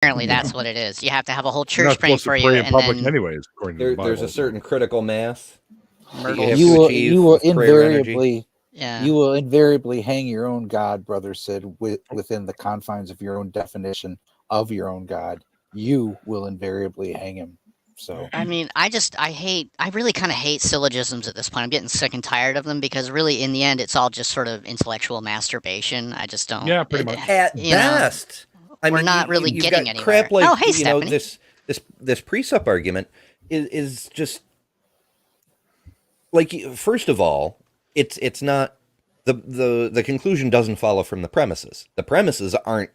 Apparently, that's what it is. You have to have a whole You're not church praying supposed to for you, pray in and public then anyways, according to the Bible. There's a certain critical mass that you Myrtle's. have You to will achieve you will with prayer energy. invariably Yeah. you will invariably hang your own God, brother Sid, within the confines of your own definition of your own God. You will invariably hang him. So I mean, I really kind of hate syllogisms at this point. I'm getting sick and tired of them because really, in the end, it's all just sort of intellectual masturbation. I just don't. Yeah, pretty much. At you know, best, I we're mean, not really you've getting got anywhere. crap like Oh, hey, you know Stephanie. this precept argument is just like, first of all, it's not the conclusion doesn't follow from the premises. The premises aren't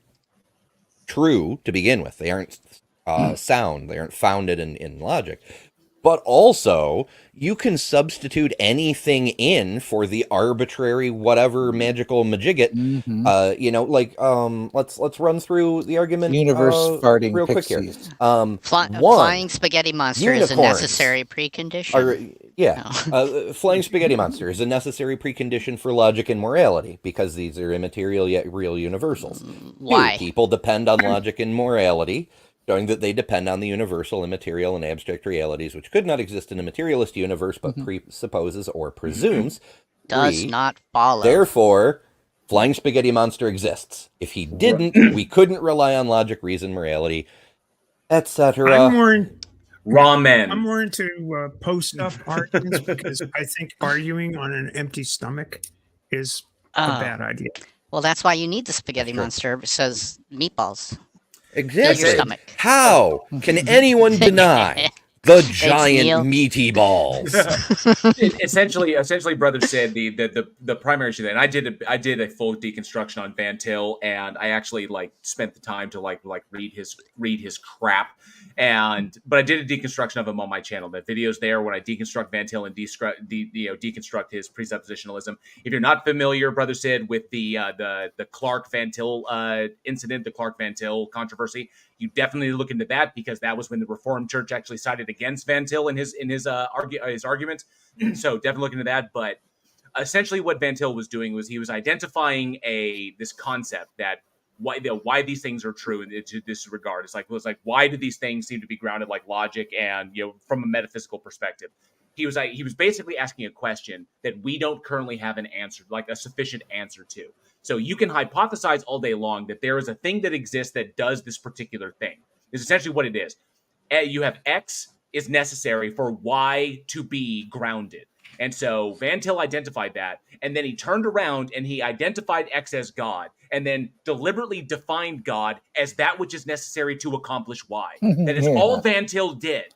true to begin with. They aren't sound. They aren't founded in logic. But also, you can substitute anything in for the arbitrary whatever magical majigget. You know, like let's run through the argument. universe farting real quick pixies. here. Flying spaghetti monster is a unicorns necessary precondition. Flying spaghetti monster is a necessary precondition for logic and morality because these are immaterial yet real universals. Why? Two, people depend on logic and morality, showing that they depend on the universal, immaterial, and abstract realities, which could not exist in a materialist universe, but presupposes or presumes. Does Three, not follow. Therefore, Flying Spaghetti Monster exists. If he didn't, we couldn't rely on logic, reason, morality, etc. I'm more into post-up arguments because I think arguing on an empty stomach is a bad idea. Well, that's why you need the spaghetti monster. It says meatballs. Exactly. Fill your stomach. How can anyone deny the Neil. giant meaty balls? Essentially, brother said the primary issue. And I did a full deconstruction on Van Til, and I actually spent the time to read his crap. But I did a deconstruction of him on my channel. That video's there when I deconstruct Van Til and deconstruct his presuppositionalism. If you're not familiar, brother Sid, with the Clark Van Til incident, the Clark Van Til controversy, you definitely look into that because that was when the Reformed Church actually sided against Van Til in his arguments. So definitely look into that. But essentially, what Van Til was doing was he was identifying this concept that why these things are true in this regard. It's like why do these things seem to be grounded like logic and from a metaphysical perspective? He was basically asking a question that we don't currently have an answer, like a sufficient answer to. So you can hypothesize all day long that there is a thing that exists that does this particular thing. Is essentially what it is. You have X is necessary for Y to be grounded. And so Van Til identified that, and then he turned around and he identified X as God, and then deliberately defined God as that which is necessary to accomplish Y. That is all Van Til did.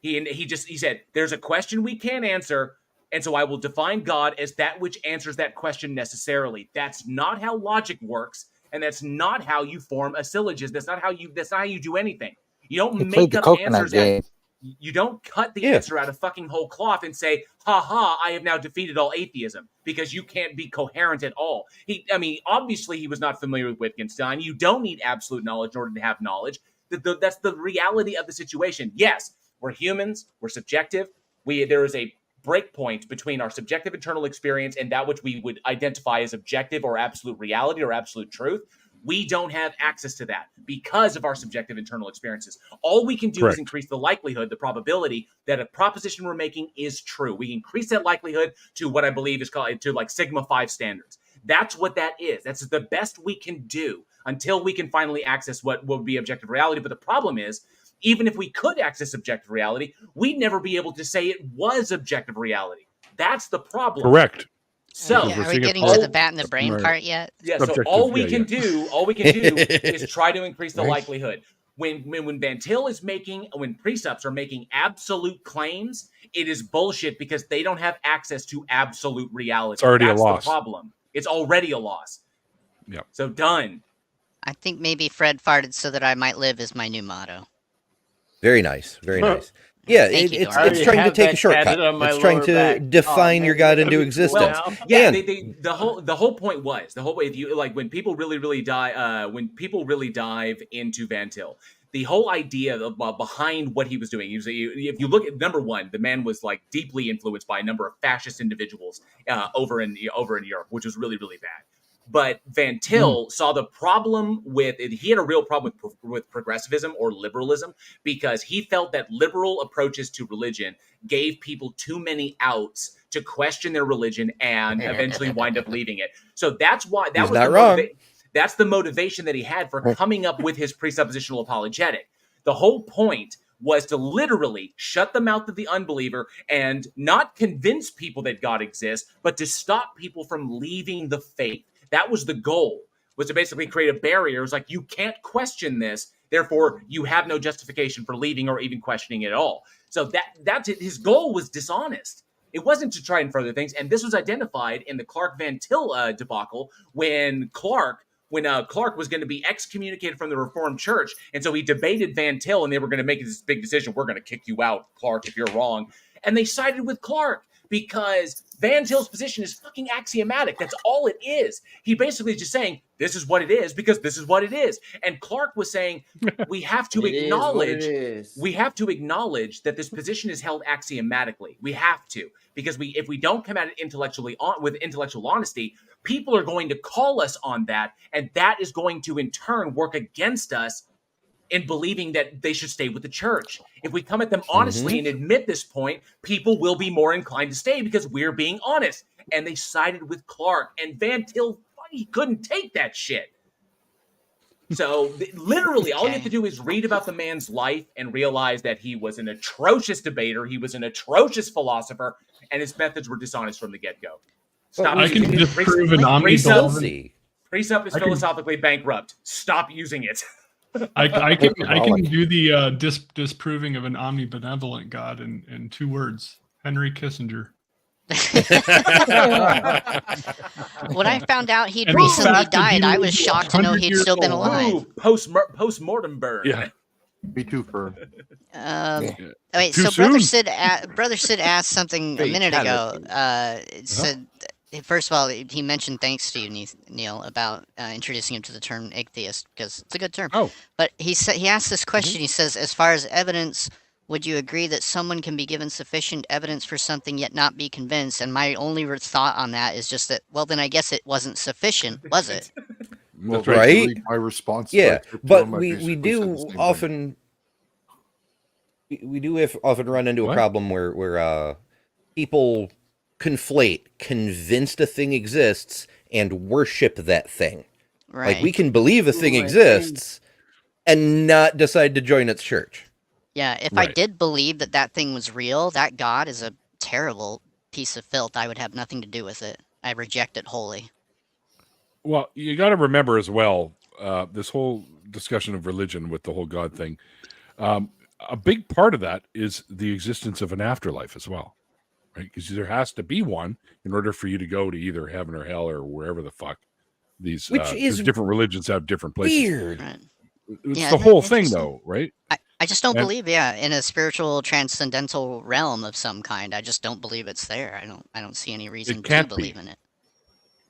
He said, there's a question we can't answer, and so I will define God as that which answers that question necessarily. That's not how logic works, and that's not how you form a syllogism. That's not how you do anything. You don't make up answers. You don't cut the answer out of fucking whole cloth and say, ha ha, I have now defeated all atheism, because you can't be coherent at all. Obviously he was not familiar with Wittgenstein. You don't need absolute knowledge in order to have knowledge. That's the reality of the situation. Yes, we're humans, we're subjective. There is a break point between our subjective internal experience and that which we would identify as objective or absolute reality or absolute truth. We don't have access to that because of our subjective internal experiences. All we can do is increase the likelihood, the probability that a proposition we're making is true. We increase that likelihood to what I believe is called sigma 5 standards. That's what that is. That's the best we can do until we can finally access what would be objective reality. But the problem is, even if we could access objective reality, we'd never be able to say it was objective reality. That's the problem. Correct. So, are we getting to the bat in the brain part yet? Yeah. So all we can do is try to increase the likelihood. When Van Til when precepts are making absolute claims, it is bullshit because they don't have access to absolute reality. It's already That's a loss. The problem. It's already a loss. Yep. So done. I think maybe Fred farted so that I might live is my new motto. Very nice. Very nice. Yeah, it's trying to take a shortcut. It's trying to define your God into existence. Well, yeah, the whole point was if you when people really dive into Van Til, the whole idea behind what he was doing. If you look at number one, the man was deeply influenced by a number of fascist individuals over in Europe, which was really, really bad. But Van Til saw the problem with it. He had a real problem with progressivism or liberalism because he felt that liberal approaches to religion gave people too many outs to question their religion and eventually wind up leaving it. So that's why He's not wrong. That's the motivation that he had for coming up with his presuppositional apologetic. The whole point was to literally shut the mouth of the unbeliever and not convince people that God exists, but to stop people from leaving the faith. That was the goal, was to basically create a barrier. It was like, you can't question this, therefore you have no justification for leaving or even questioning it at all. So that's it. His goal was dishonest. It wasn't to try and further things. And this was identified in the Clark Van Til debacle when Clark was going to be excommunicated from the Reformed Church. And so he debated Van Til, and they were going to make this big decision. We're going to kick you out, Clark, if you're wrong. And they sided with Clark because Van Til's position is fucking axiomatic. That's all it is. He basically is just saying, this is what it is because this is what it is. And Clark was saying, we have to acknowledge that this position is held axiomatically. We have to, because if we don't come at it with intellectual honesty, people are going to call us on that, and that is going to in turn work against us in believing that they should stay with the church. If we come at them honestly and admit this point, people will be more inclined to stay because we're being honest. And they sided with Clark, and Van Til, he couldn't take that shit. So literally, all you have to do is read about the man's life and realize that he was an atrocious debater, he was an atrocious philosopher, and his methods were dishonest from the get-go. I can disprove an omnibenevolent. Precept is philosophically bankrupt. Stop using it. I can do the disproving of an omnibenevolent God in 2 words. Henry Kissinger. When I found out he'd recently died, I was shocked to know he'd still been alive. Post-mortem burn. Yeah. Me too, Fern. Wait, so Brother Sid asked something a minute ago. It said, first of all, he mentioned thanks to you, Neil, about introducing him to the term atheist, because it's a good term. Oh. But he asked this question. He says, as far as evidence, would you agree that someone can be given sufficient evidence for something yet not be convinced? And my only thought on that is just that, well, then I guess it wasn't sufficient, was it? Well, right? My response. Yeah, but we do often often run into a problem where people conflate convinced a thing exists and worship that thing. Right. Like, we can believe a thing exists and not decide to join its church. Yeah, if I did believe that thing was real, that God is a terrible piece of filth. I would have nothing to do with it. I reject it wholly. Well, you got to remember as well, this whole discussion of religion with the whole God thing, a big part of that is the existence of an afterlife as well, right? Because there has to be one in order for you to go to either heaven or hell or wherever the fuck these different religions have different places. Weird. Right. It's the whole thing, though, right? I just don't believe, in a spiritual transcendental realm of some kind. I just don't believe it's there. I don't see any reason to believe in it.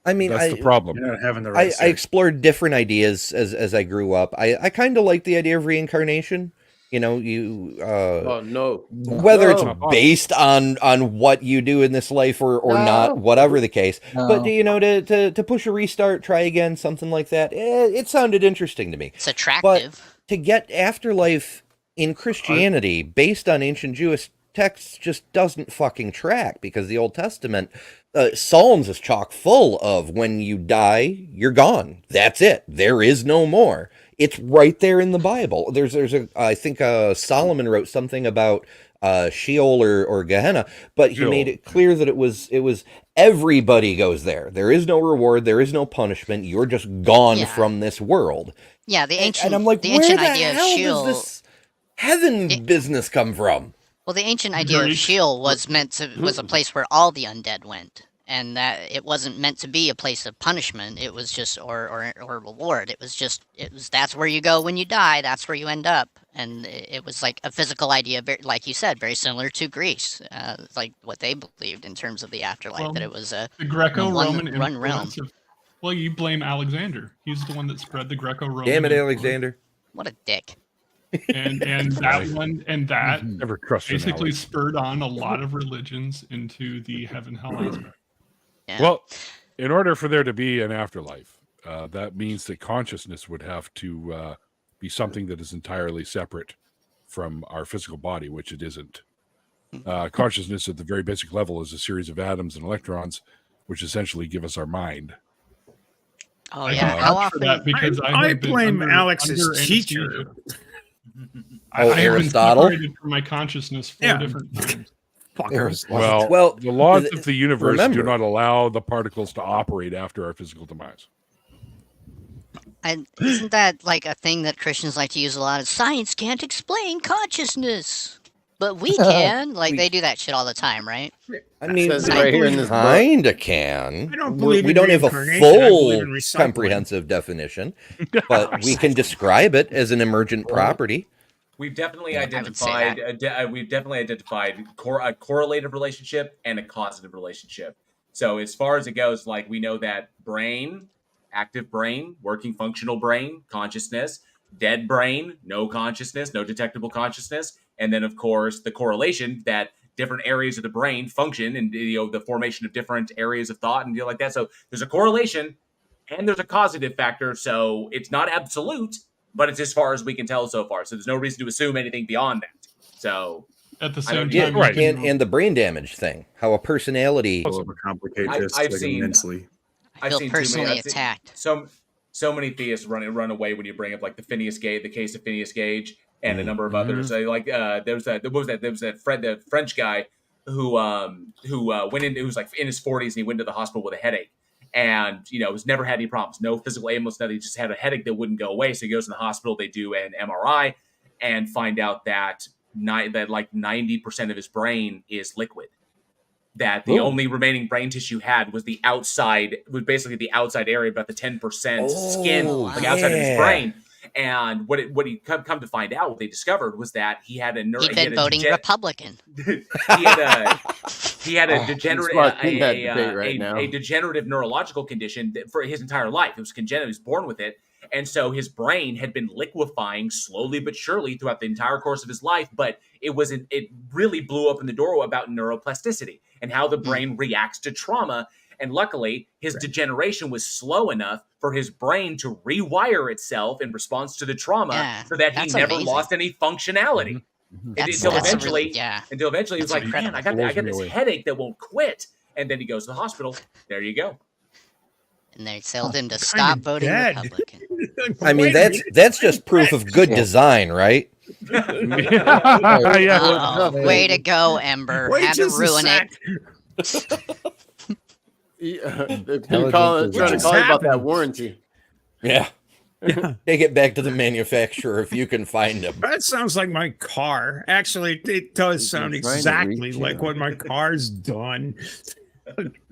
I mean, that's the problem. You're not having the right I explored different ideas as I grew up. I kind of like the idea of reincarnation. You know, whether it's based on what you do in this life or not, whatever the case. No. But you know, to push a restart, try again, something like that. It sounded interesting to me. It's attractive. But to get afterlife in Christianity based on ancient Jewish texts just doesn't fucking track, because the Old Testament, Psalms is chock full of when you die, you're gone. That's it. There is no more. It's right there in the Bible. I think Solomon wrote something about Sheol or Gehenna, but he made it clear that it was everybody goes there. There is no reward. There is no punishment. You're just gone from this world. Yeah, the ancient and I'm like, the where ancient the idea hell of Sheol, does this heaven business come from? Well, the ancient idea of Sheol was a place where all the undead went, and that it wasn't meant to be a place of punishment. It was just or reward. It was that's where you go when you die. That's where you end up, and it was like a physical idea, like you said, very similar to Greece, like what they believed in terms of the afterlife. Well, that it was the Greco-Roman run realm. Well, you blame Alexander. He's the one that spread the Greco-Roman. Damn it, Alexander! What a dick. And that one and that never basically spurred on a lot of religions into the heaven hell aspect. Yeah. Well, in order for there to be an afterlife, that means that consciousness would have to be something that is entirely separate from our physical body, which it isn't. Consciousness at the very basic level is a series of atoms and electrons, which essentially give us our mind. Oh I yeah, can how vouch for often? that because I have been blame under Alex's teacher. anesthesia. Oh, I have Aristotle? been separated from my consciousness 4 different times. Aristotle. Well, the laws th- of the universe remember- do not allow the particles to operate after our physical demise. And isn't that like a thing that Christians like to use a lot? Of science can't explain consciousness, but we can. Like they do that shit all the time, right? I mean, Says it right here in this book. kinda can. I don't We- believe we in don't have a reincarnation, I believe full in recycling. comprehensive definition, but we can describe it as an emergent property. We've definitely Yeah, I would say identified. We've definitely identified a correlative relationship and a causative relationship. So as far as it goes, like we know that brain, active brain, working functional brain, consciousness, dead brain, no consciousness, no detectable consciousness, and then of course the correlation that different areas of the brain function and the formation of different areas of thought and deal like that. So there's a correlation and there's a causative factor. So it's not absolute, but it's as far as we can tell so far. So there's no reason to assume anything beyond that. So At the I don't same get time, right. you can- And the brain damage thing, how a personality. Overcomplicate this I've like seen- immensely. I feel too many- personally I've seen attacked. so many theists run away when you bring up like the case of Phineas Gage, and a number of others. There was the French guy who went in. It was like in his 40s, and he went to the hospital with a headache, and was never had any problems, no physical ailments, nothing. He just had a headache that wouldn't go away. So he goes to the hospital. They do an MRI and find out that like 90% of his brain is liquid. That the only remaining brain tissue had was basically the outside area, about the 10% skin, like outside of his brain. And what he come to find out, what they discovered was that he had a He'd been voting Republican. he had a degenerative a degenerative neurological condition for his entire life. It was congenital. He was born with it. And so his brain had been liquefying slowly but surely throughout the entire course of his life. But it really blew open the door about neuroplasticity and how the brain reacts to trauma. And luckily, his degeneration was slow enough for his brain to rewire itself in response to the trauma, so that he never lost any functionality. Until eventually he was like, "Man, I got this headache that won't quit." And then he goes to the hospital. There you go. And they told him to stop voting Republican. I mean, that's just proof of good design, right? Oh, way to go, Ember. Had to ruin it. They're trying to call you about that warranty. Yeah. Take it back to the manufacturer if you can find them. That sounds like my car. Actually, it does sound exactly like what my car's done.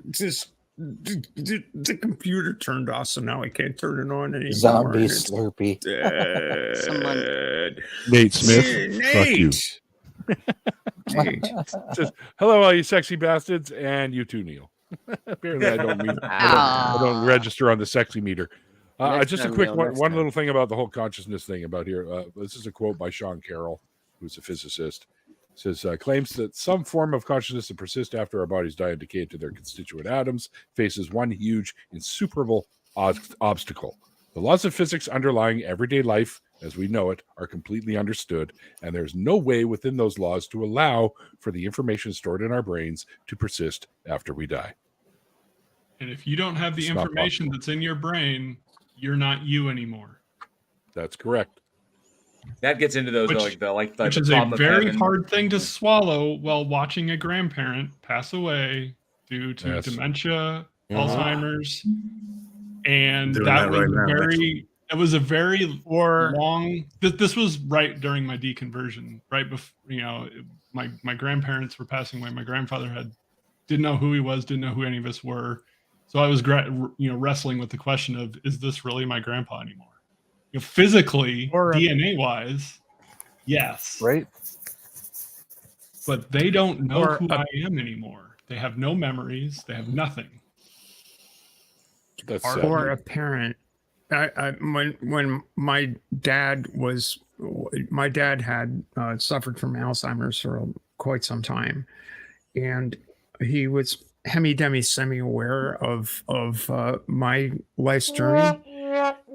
Just the computer turned off, so now I can't turn it on anymore. Zombie Slurpee. Nate Smith, fuck you. Says, hello, all you sexy bastards, and you too, Neil. Apparently, I don't register on the sexy meter. Just a quick one little thing about the whole consciousness thing about here. This is a quote by Sean Carroll, who's a physicist. It says, claims that some form of consciousness that persists after our bodies die and decay into their constituent atoms faces one huge, insuperable obstacle. The laws of physics underlying everyday life, as we know it, are completely understood, and there's no way within those laws to allow for the information stored in our brains to persist after we die. And if you don't have the information that's in your brain, you're not you anymore. That's correct. That gets into those which is a very hard thing to swallow while watching a grandparent pass away due to dementia, Alzheimer's, and it was a very long. This was right during my deconversion, right before my grandparents were passing away. My grandfather didn't know who he was, didn't know who any of us were, so I was wrestling with the question of, is this really my grandpa anymore? Physically or DNA wise, yes, right, but they don't know who I am anymore. They have no memories. They have nothing. That's or a parent. When my dad had suffered from Alzheimer's for quite some time, and he was semi-aware of my life's journey.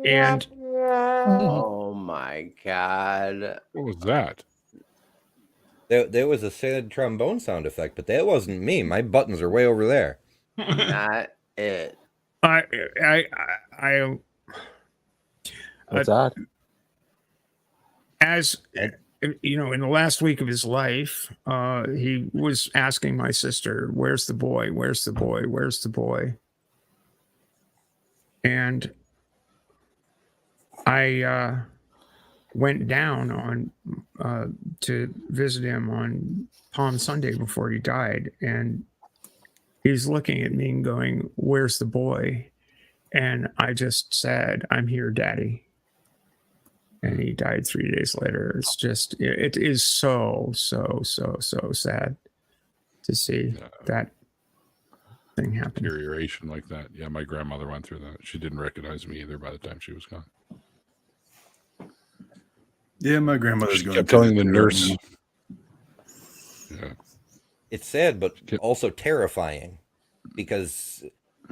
And oh my God. What was that? There was a sad trombone sound effect, but that wasn't me. My buttons are way over there. Not it. I What's that? as you know, in the last week of his life, he was asking my sister, "Where's the boy? Where's the boy? Where's the boy?" And I went down on to visit him on Palm Sunday before he died, and he's looking at me and going, "Where's the boy?" And I just said, "I'm here, Daddy." And he died 3 days later. It's just, it is so sad to see that thing happen. Deterioration like that. Yeah, my grandmother went through that. She didn't recognize me either by the time she was gone. Yeah, my grandmother's She going. kept telling the nurse. Yeah. It's sad, but also terrifying, because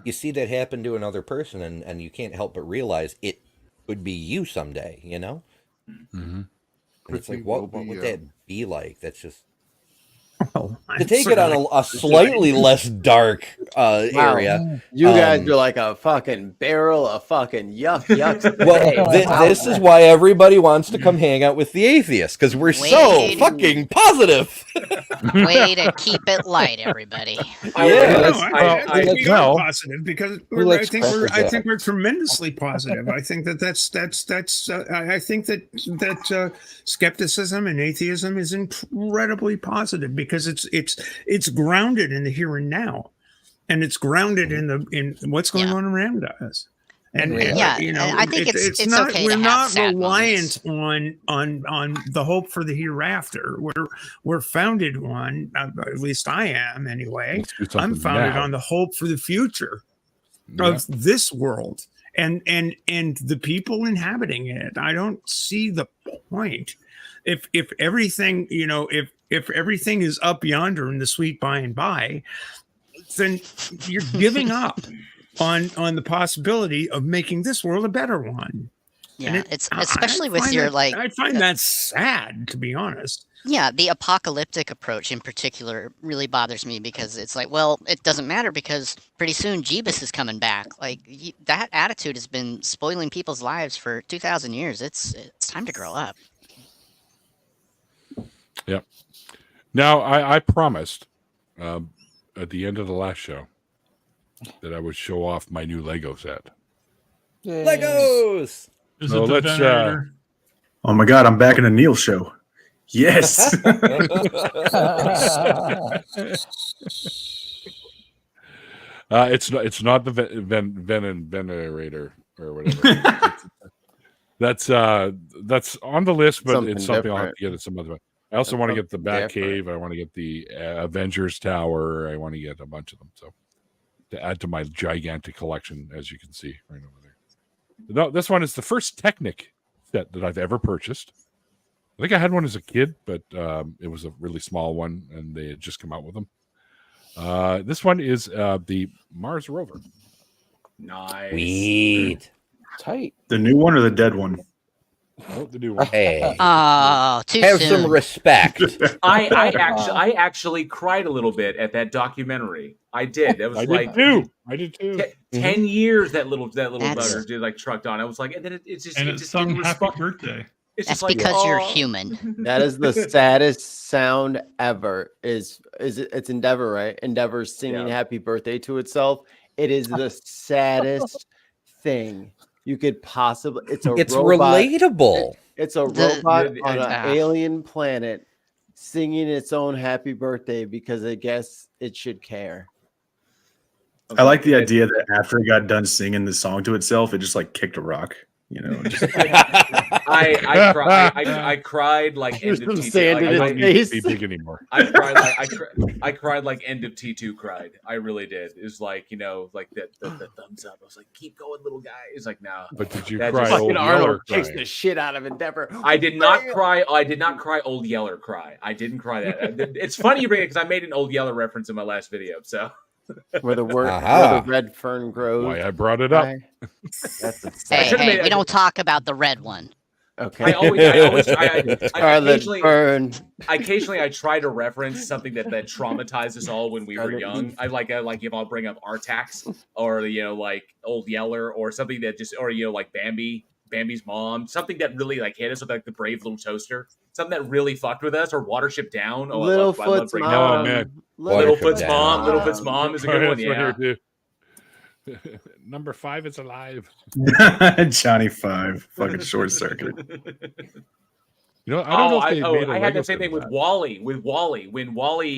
you see that happen to another person, and you can't help but realize it could be you someday, you know? Mm-hmm. And it's like, what would that be like? That's just... Oh, to take it on a slightly less dark area. You guys are like a fucking barrel of fucking yuck. Well, this is why everybody wants to come hang out with the atheists, because we're so fucking positive. Way to keep it light, everybody. I think we are positive because I think we're tremendously positive. I think that's I think that skepticism and atheism is incredibly positive because it's grounded in the here and now, and it's grounded in what's going on around us. And you know, I think it's not, okay we're to have not sad reliant on the hope for the hereafter. We're founded on, at least I am anyway. I'm founded on the hope for the future of this world and the people inhabiting it. I don't see the point. If everything, you know, if everything is up yonder in the sweet by and by, then you're giving up on the possibility of making this world a better one. Yeah, it's especially with your like. I find that sad, to be honest. Yeah, the apocalyptic approach in particular really bothers me because it's like, well, it doesn't matter because pretty soon Jeebus is coming back. Like that attitude has been spoiling people's lives for 2,000 years. It's time to grow up. Yep. Now I promised at the end of the last show that I would show off my new Lego set. Yay. Legos. So let's. Oh my God! I'm back in a Neil show. Yes. It's not the Venerator or whatever. That's on the list, but it's something I'll have to get at some other. I also want to get the Batcave. I want to get the Avengers Tower. I want to get a bunch of them. So to add to my gigantic collection, as you can see right over there. No, this one is the first Technic set that I've ever purchased. I think I had one as a kid, but it was a really small one, and they had just come out with them. This one is the Mars rover. Nice. Sweet. Tight. The new one or the dead one? Oh, the new one. Hey. Oh, too Have soon. some respect. I actually cried a little bit at that documentary. I did. That was I did too. 10 years that little bugger did like trucked on. I was like, and then it just sung happy birthday. It's That's just like, because you're human. That is the saddest sound ever. It's Endeavor, right? Endeavor singing happy birthday to itself. It is the saddest thing you could possibly. It's robot. Relatable. It's a robot on an alien planet singing its own happy birthday because I guess it should care. I like the idea that after it got done singing the song to itself, it just like kicked a rock. You know, just I cried like end of T2. Big anymore. I cried like end of T2 cried. I really did. It was like, you know, like the thumbs up. I was like, keep going, little guy. It's like, no. But did you cry? Fucking Arnold kicks the shit out of Endeavor. I did not cry. I did not cry. Old Yeller cry. I didn't cry that. It's funny you bring it because I made an Old Yeller reference in my last video. So where the red fern grows. Why I brought it up. That's a Hey, we don't talk about the red one. Okay. Occasionally I try to reference something that traumatized us all when we were young. I like if I'll bring up Artax or like Old Yeller or something that just like Bambi's mom, something that really like hit us with like the Brave Little Toaster, something that really fucked with us, or Watership Down. Oh, Littlefoot's mom. Oh man, Littlefoot's mom is a good one. Yeah. Number 5 is alive. Johnny 5, fucking Short Circuit. You know, I don't know if I had the same thing with Wally. When Wally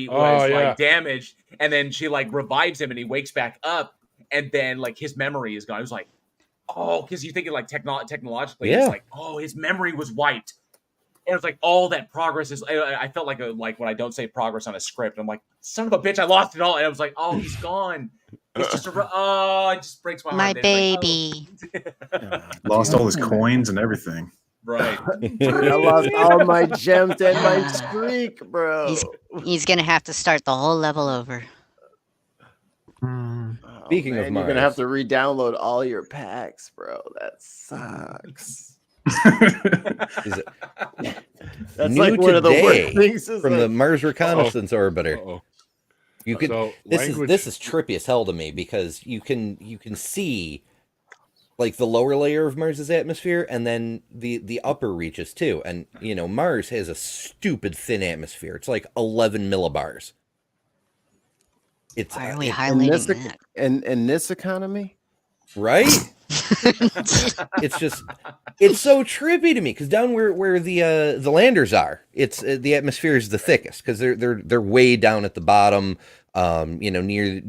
was like damaged, and then she like revives him, and he wakes back up, and then like his memory is gone. It was like, because you think it like technologically, it's like, his memory was wiped. And it was like all that progress is. I felt like when I don't say progress on a script, I'm like, son of a bitch, I lost it all, and I was like, he's gone. It's just it just breaks my heart. My baby. Lost all his coins and everything. Right. I lost all my gems and my streak, bro. He's gonna have to start the whole level over. Speaking of Mars, you're gonna have to re-download all your packs, bro. That sucks. That's new like one of the worst things from the Mars Reconnaissance Orbiter. You could this is trippy as hell to me because you can see like the lower layer of Mars's atmosphere and then the upper reaches too. And Mars has a stupid thin atmosphere. It's like 11 millibars. Why are we highlighting that? In this economy? Right? it's so trippy to me because down where the landers are, it's the atmosphere is the thickest because they're way down at the bottom, near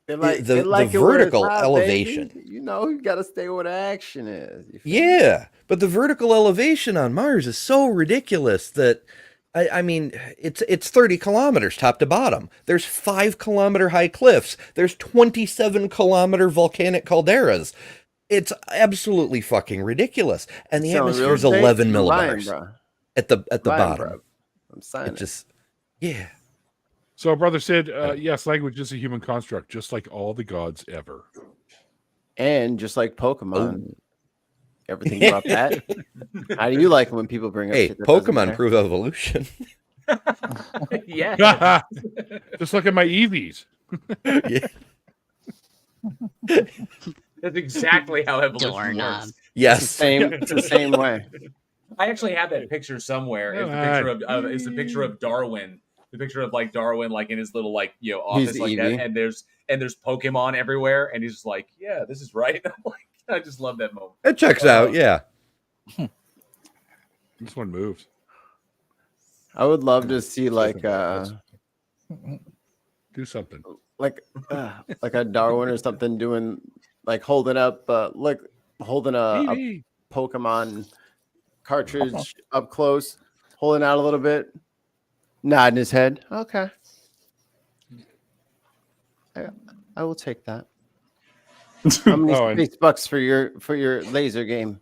the vertical elevation. Baby. You got to stay where the action is. Yeah, but the vertical elevation on Mars is so ridiculous that I mean, it's 30 kilometers top to bottom. There's 5-kilometer high cliffs. There's 27-kilometer volcanic calderas. It's absolutely fucking ridiculous. And the atmosphere is 11 millibars at the bottom. Bro. I'm signing. Yeah. So, brother said, yes, language is a human construct, just like all the gods ever, and just like Pokemon. Everything about that. How do you like it when people bring up? Hey, Pokemon prove evolution. Yeah. Just look at my Eevees. Yeah. That's exactly how evolution works. Yes. It's the same way. I actually have that picture somewhere. It's a picture of Darwin. The picture of like Darwin, like in his little office he's like Eevee. that, and there's Pokemon everywhere, and he's just like, yeah, this is right. I'm like, I just love that moment. It checks out, yeah. This one moves. I would love to see like do something like a Darwin or something doing like holding a Pokemon cartridge up close, holding out a little bit, nodding his head. Okay, I will take that. How many space bucks for your laser game?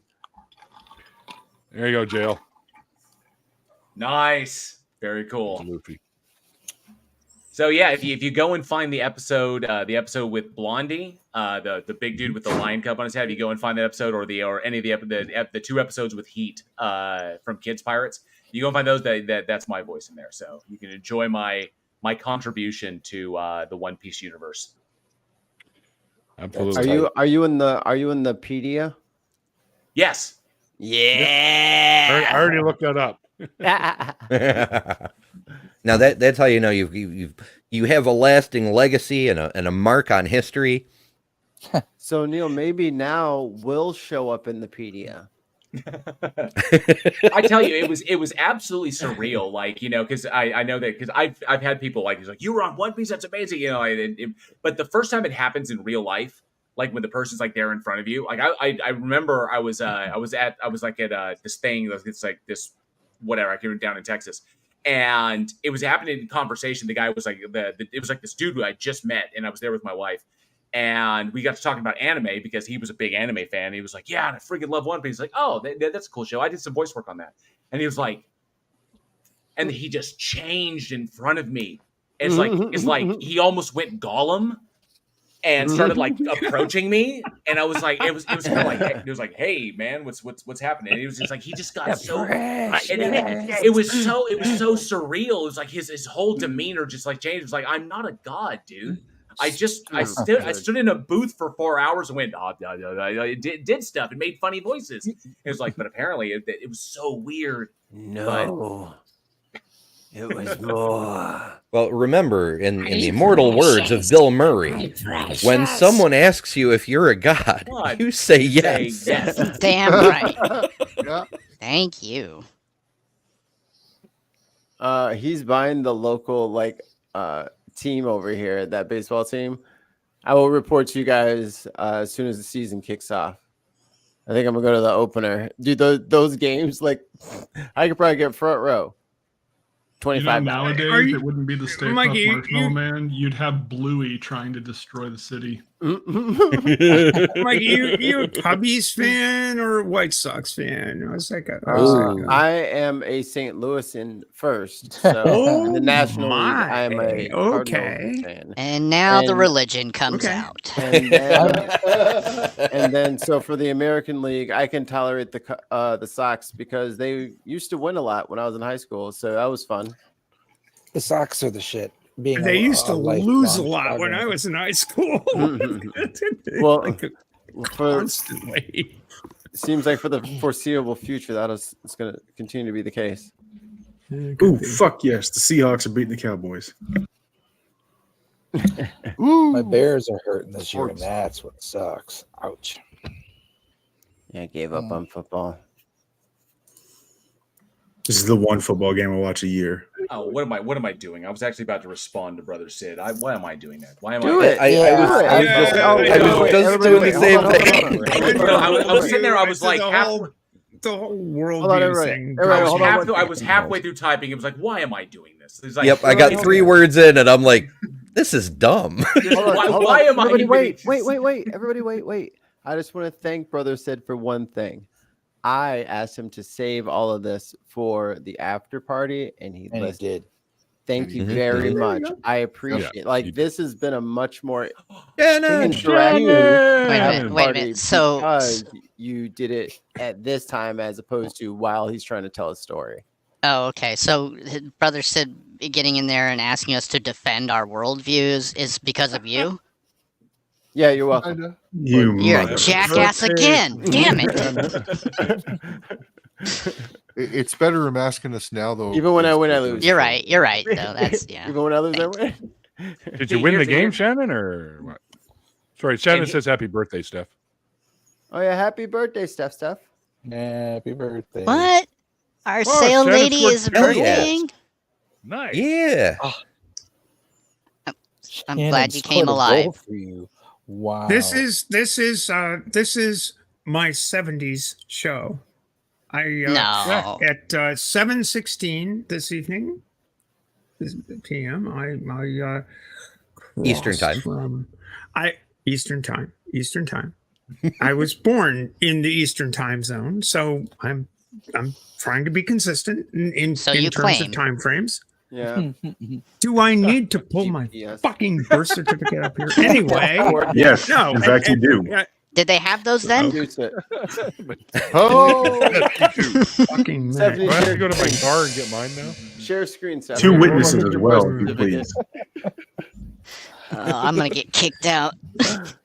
There you go, Jail. Nice, very cool. Luffy. So yeah, if you go and find the episode with Blondie, the big dude with the lion cub on his head, if you go and find that episode or any of the 2 episodes with Heat from Kids Pirates, you go and find those. That's my voice in there, so you can enjoy my contribution to the One Piece universe. Absolutely. Are you in the Pedia? Yes. Yeah. I already looked that up. Now that's how you know you have a lasting legacy and a mark on history. So Neil, maybe now we'll show up in the Pedia. I tell you, it was absolutely surreal. Like, because I know that because I've had people like, he's like, you were on One Piece, that's amazing, but the first time it happens in real life, like when the person's like there in front of you, like I remember I was at this thing, it's like this whatever, I came down in Texas, and it was happening in conversation. The guy was like it was like this dude who I just met, and I was there with my wife. And we got to talking about anime because he was a big anime fan. He was like, yeah, I freaking love One Piece. He's like, oh, that's a cool show. I did some voice work on that. And he was like, and he just changed in front of me. It's like he almost went Gollum and started like approaching me, and I was like, it was kind of like, it was like, hey man, what's happening? And it was just like he just got so, and it was so surreal. It was like his whole demeanor just like changed. It was like, I'm not a god, dude. I stood in a booth for 4 hours and went, did stuff and made funny voices. It was like, but apparently it was so weird. No. It was more. Well, remember, in the immortal words of Bill Murray, when someone asks you if you're a god, you say yes. Say yes. Damn right. Yeah. Thank you. He's buying the local team over here, that baseball team. I will report to you guys as soon as the season kicks off. I think I'm gonna go to the opener. Dude, those games, like, I could probably get front row. $25. Nowadays, it wouldn't be the Stay Puft Marshmallow Man. You'd have Bluey trying to destroy the city. Mike, you a Cubbies fan or a White Sox fan? I was like, I am a St. Louisan first. So in the National League, I am a Cardinals fan. And now the religion comes out. And then, so for the American League, I can tolerate the Sox because they used to win a lot when I was in high school, so that was fun. The Sox are the shit. They used to lose a lot when I was in high school. Well, constantly. Seems like for the foreseeable future, it's going to continue to be the case. Ooh, fuck yes. The Seahawks are beating the Cowboys. My Bears are hurting this year, and that's what sucks. Ouch. Yeah, I gave up on football. This is the one football game I watch a year. Oh, what am I doing? I was actually about to respond to Brother Sid. Why am I doing that? Why am I was just doing the same thing. I was sitting there. I was like, the whole world thing. I was halfway through typing. It was like, why am I doing this? Like, yep, I got 3 words in, and I'm like, this is dumb. Why am I? Wait! Everybody, wait! I just want to thank Brother Sid for one thing. I asked him to save all of this for the after party, and he did. Thank you very much. I appreciate it. Like, this has been a much more interactive wait a minute. So because you did it at this time as opposed to while he's trying to tell a story. Oh, okay. So Brother Sid getting in there and asking us to defend our worldviews is because of you? Yeah, you're welcome. You're a jackass again. Damn it. It's better him asking us now, though. Even when I win, I lose. You're right. Though that's Even when I lose, I win. Did you win the game, Shannon, or what? Sorry, Shannon says happy birthday, Steph. Oh yeah, happy birthday, Steph. Happy birthday. What? Our sale lady is birthday. Nice. Yeah. I'm glad you came alive. For you. Wow. This is my 70s show. At 7:16 this evening, p.m. I Eastern time. Eastern time. I was born in the Eastern time zone, so I'm trying to be consistent in terms of time frames. Yeah. Do I need to pull my fucking birth certificate up here? Anyway. Yes. No. In fact, you do. Did they have those then? Fucking I have to go to my car and get mine now. Share screen, Steph. 2 witnesses as well, if you please. I'm gonna get kicked out.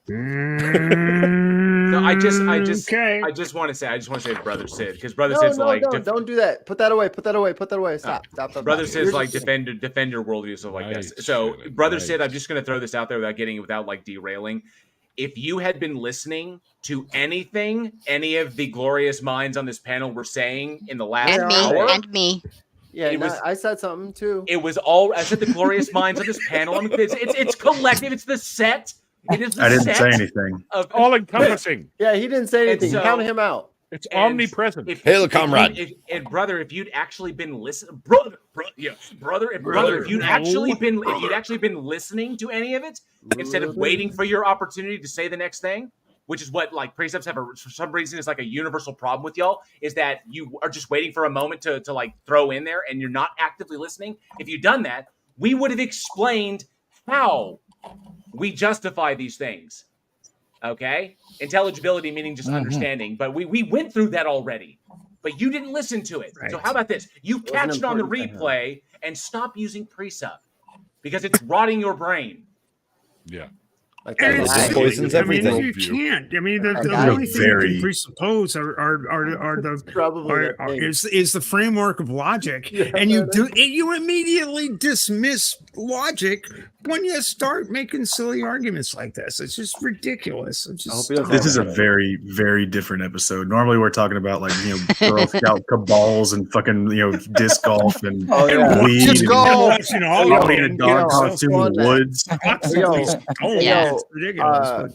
No, I just want to say to Brother Sid, because Brother Sid's like, don't do that. Put that away. Stop. Brother Sid's like, defend your worldview, stuff like this. So, Brother Sid, I'm just gonna throw this out there without like derailing. If you had been listening to anything any of the glorious minds on this panel were saying in the last hour, and me. Yeah, I said something too. It was all I said. The glorious minds on this panel. It's collective. It's the set. It is. I didn't say anything. All encompassing. Yeah, he didn't say anything. Count him out. It's omnipresent. Hail, comrade. Brother, if you'd actually been listening, brother, if you'd actually been listening to any of it instead of waiting for your opportunity to say the next thing, which is what like precepts have for some reason is like a universal problem with y'all, is that you are just waiting for a moment to like throw in there and you're not actively listening. If you'd done that, we would have explained how we justify these things. Okay? Intelligibility meaning just understanding. But we went through that already. But you didn't listen to it. Right. So how about this? You catch it on the replay and stop using pre-sub because it's rotting your brain. Yeah. Like it poisons everything. I mean, you can't. I mean, the only thing you can presuppose is the framework of logic, and you immediately dismiss logic when you start making silly arguments like this. It's just ridiculous. This is a very, very different episode. Normally, we're talking about like Girl Scout cabals and fucking disc golf and weed, disc golf, in a dog costume in the woods. It's ridiculous.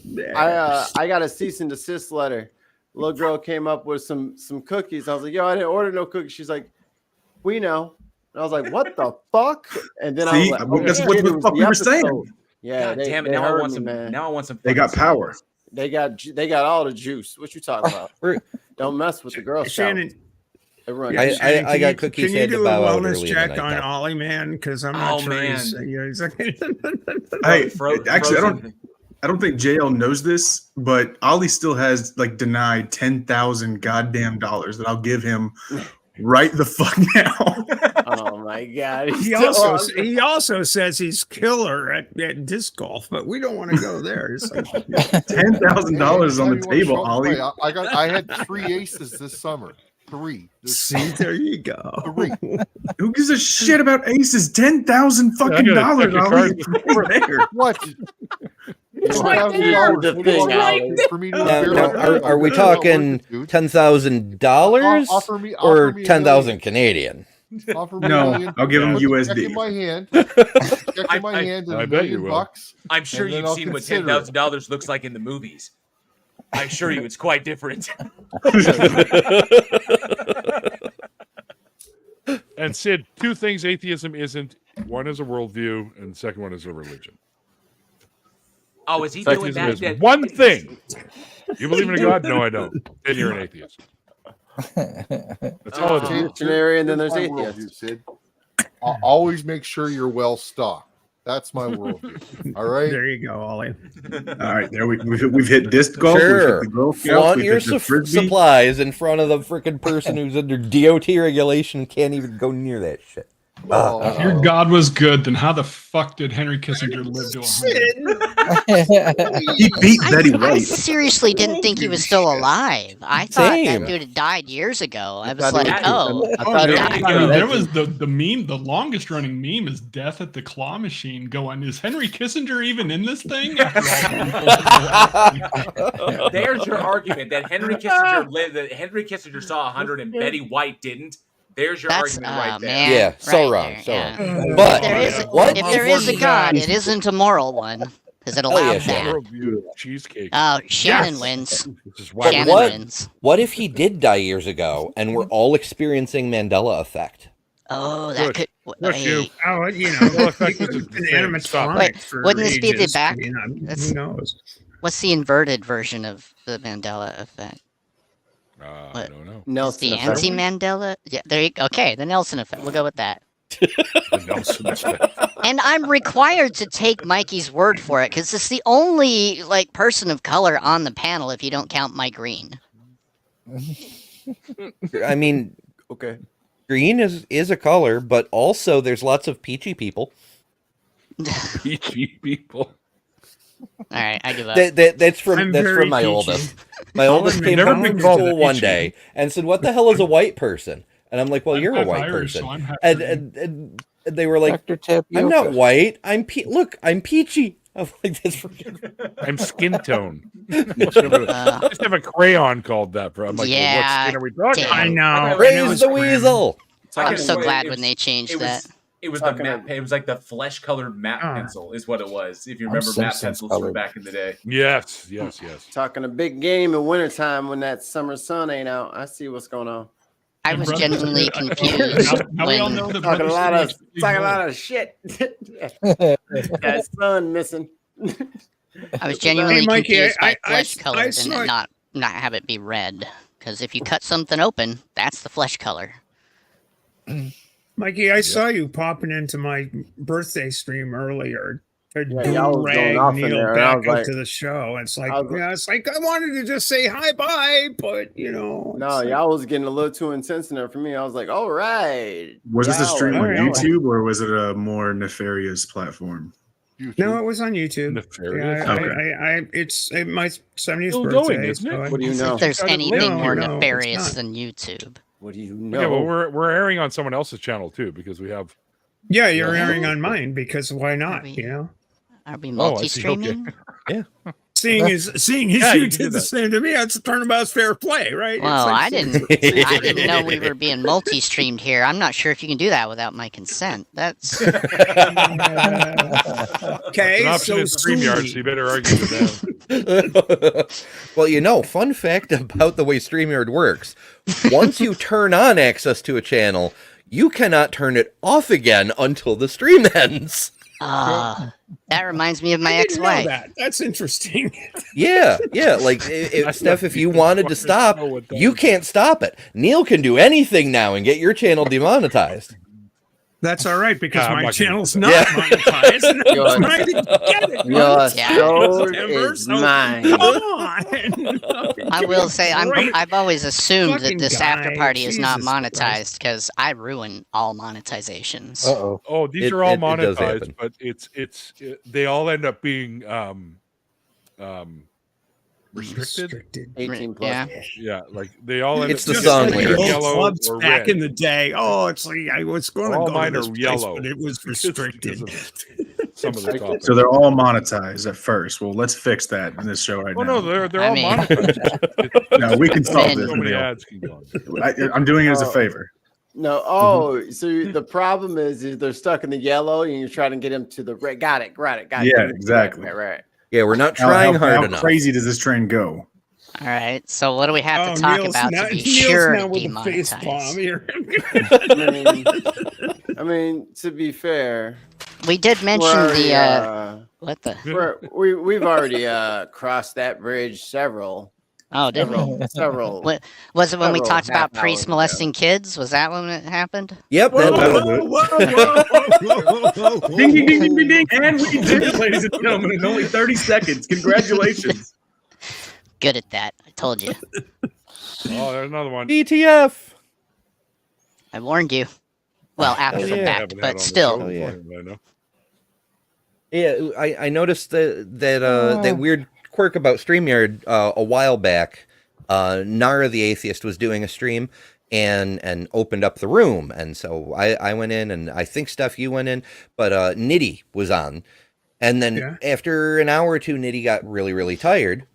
I got a cease and desist letter. Little girl came up with some cookies. I was like, yo, I didn't order no cookies. She's like, we know. And I was like, what the fuck? And then I was like, that's what the fuck we were saying. Yeah, God damn it! Now I want some. Now I want some. They got power. They got all the juice. What you talking about? Don't mess with the Girl Scout. Shannon, I got cookies. Can you do a wellness check on Ollie, man? Because I'm not sure. He's like, hey, actually, I don't think JL knows this, but Ollie still has like denied $10,000 goddamn dollars that I'll give him right the fuck now. Oh my god! He also says he's killer at disc golf, but we don't want to go there. It's like $10,000 on the table, Ollie. I had 3 aces this summer. 3. See, there you go. 3. Who gives a shit about aces? $10,000 fucking dollars, Ollie. What? Are we talking $10,000 or 10,000 Canadian? No, I'll give him USD. Check in my hand. Check in my hand. I bet you will. I'm sure you've seen what $10,000 looks like in the movies. I assure you, it's quite different. And Sid, 2 things atheism isn't. One is a worldview, and the second one is a religion. Oh, is he doing that? One thing. You believe in a God? No, I don't. Then you're an atheist. That's all it is. And then there's atheists. Sid. I'll always make sure you're well stocked. That's my worldview. All right. There you go, Ollie. All right, there we've hit disc golf. Sure. Flaunt your supplies in front of the freaking person who's under DOT regulation and can't even go near that shit. If your God was good, then how the fuck did Henry Kissinger live to 100? He beat Betty White. I seriously didn't think he was still alive. I thought that dude had died years ago. I was like, there was the meme. The longest running meme is "Death at the Claw Machine." Going, is Henry Kissinger even in this thing? There's your argument that Henry Kissinger lived. That Henry Kissinger saw 100 and Betty White didn't. There's your argument right there. Man, yeah, so wrong. But if there is a God, it isn't a moral one because it allows that. Cheesecake. Oh, Shannon wins. Shannon wins. What if he did die years ago and we're all experiencing Mandela effect? Oh, that could. You. Oh, Wait, animatronic. Wouldn't this be the back? Who knows? What's the inverted version of the Mandela effect? I don't know. Nelson the effect. anti-Mandela? Yeah, there you go. Okay, the Nelson effect. We'll go with that. The Nelson effect. And I'm required to take Mikey's word for it because it's the only person of color on the panel if you don't count Mike Green. I mean, okay, green is a color, but also there's lots of peachy people. Peachy people. All right, I give up. That's from my peachy. oldest. My oldest came home from school one day and said, "What the hell is a white person?" And I'm like, "Well, you're a white Irish, person." so And they were like, "I'm not white. I'm peachy." I'm like, "This freaking." I'm skin tone. Just have a crayon called that. I'm like, yeah, well, what skin are we talking about? I know. Raise the weasel. I'm so glad when they changed that. It was the matte. It was like the flesh-colored matte pencil, is what it was. If you remember matte pencils from back in the day. Yes. Talking a big game in wintertime when that summer sun ain't out. I see what's going on. I was genuinely confused. Now we all know that Talking a lot of shit. That sun missing. I was genuinely Mikey, confused by I flesh color and saw- not have it be red. Because if you cut something open, that's the flesh color. Mikey, I saw you popping into my birthday stream earlier. Yeah, y'all was going off in there. Back I was like, to the show. It's like, it's like I wanted to just say hi, bye, but no, like, y'all was getting a little too intense in there for me. I was like, all right. Was this a stream on right. YouTube or was it a more nefarious platform? YouTube. No, it was on YouTube. Nefarious. It's my 70th Still birthday. going, isn't it? What do you know? If there's anything more No, nefarious than YouTube. What do you know? Yeah, well, we're airing on someone else's channel too because we have. Yeah, you're airing on mine because why not? Are we multi-streaming? Yeah. Seeing as you did the same to me, that's turnabout's fair play, right? Well, Like, I didn't know we were being multi-streamed here. I'm not sure if you can do that without my consent. That's okay. An option is StreamYard, so you better argue with that. Well, fun fact about the way StreamYard works: once you turn on access to a channel, you cannot turn it off again until the stream ends. That reminds me of my ex-wife. That's interesting. Yeah. Like, Steph, if you wanted to stop, you can't stop it. Neil can do anything now and get your channel demonetized. That's all right because my channel's not monetized. And I'm trying to get it. Your sword is mine. Come on. I will say I've always assumed that this after party is not Jesus monetized because I ruin all monetizations. Oh, these are all monetized, but they all end up being restricted. 18 plus. Yeah, like they all end It's up the song like lyrics. yellow Clubs or back red. in the day. Oh, it's like I was going to All go mine to are this place, yellow. but it was restricted. Some of the topics. So they're all monetized at first. Well, let's fix that in this show right Oh now. no, they're all monetized. No, we can solve this. So many Neil. ads can go on. I'm doing it as a favor. No, so the problem is they're stuck in the yellow, and you're trying to get them to the red. Got it. Yeah, exactly. Right. Yeah, we're not trying hard enough. How crazy does this train go? All right, so what do we have to talk about to be sure demonetized? I mean, to be fair, we did mention what the we've already crossed that bridge several. Oh, did we? Several. What was it when we several talked about half priests hours molesting kids? Was that when it happened? Yep. Ding, ding, ding, ding, ding, ding. And we did it, ladies and gentlemen, in only 30 seconds. Congratulations. Good at that. I told you. Oh, there's another one. ETF. I warned you. Well, after the fact, but still. Yeah, I noticed that weird quirk about StreamYard a while back. Nara the Atheist was doing a stream and opened up the room, and so I went in, and I think Steph, you went in, but Nitty was on, and then after an hour or two, Nitty got really, really tired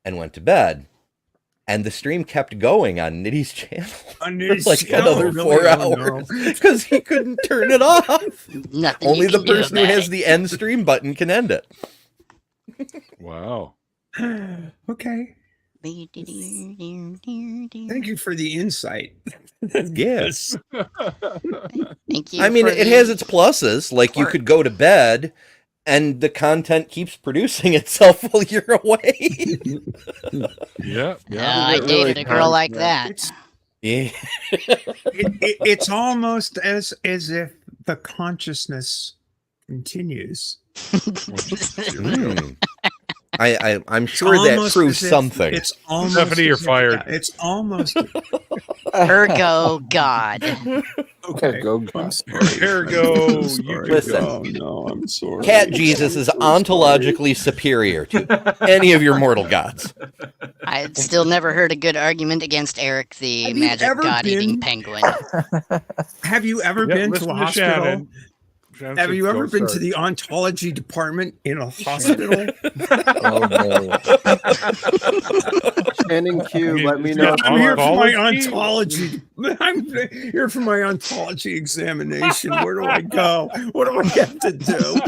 and went to bed. And the stream kept going on Nitty's channel for like another 4 hours because he couldn't turn it off. Only the person who has the end stream button can end it. Wow. Okay. Thank you for the insight. Yes. Thank you. I mean, it has its pluses. Like you could go to bed and the content keeps producing itself while you're away. Yeah. I dated a girl like that. Yeah. It's almost as if the consciousness continues. I'm sure that proves something. It's almost Stephanie, you're fired. It's almost Ergo God. Okay. Ergo. Listen. Oh, no, I'm sorry. Cat Jesus is ontologically superior to any of your mortal gods. I still never heard a good argument against Eric the magic god-eating penguin. Have you ever been to a hospital? Have you ever been to the ontology department in a hospital? Oh no. Shannon Q, let me know. I'm here for my ontology. I'm here for my ontology examination. Where do I go? What do I have to do?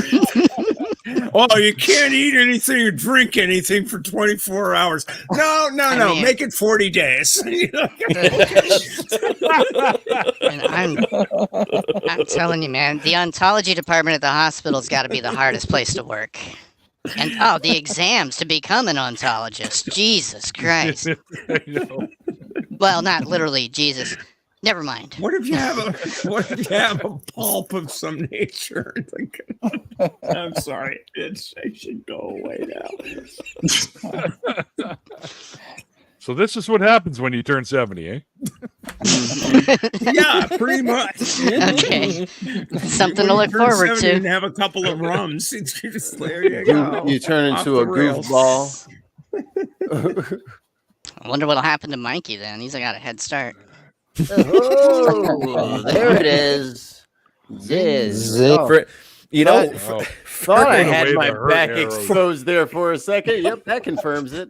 Oh, you can't eat anything or drink anything for 24 hours. No. Make it 40 days. And I'm telling you, man, the ontology department at the hospital's got to be the hardest place to work. And the exams to become an ontologist. Jesus Christ. Well, not literally Jesus. Never mind. What if you have a pulp of some nature? I'm sorry, it should go away now. So this is what happens when you turn 70, eh? Yeah, pretty much. Okay, something to look forward to. And have a couple of rums. It's just, there you go. You turn into a goofball. I wonder what'll happen to Mikey then. He's got a head start. Oh, there it is. Zip. Thought I had my back exposed there for a second. Yep, that confirms it.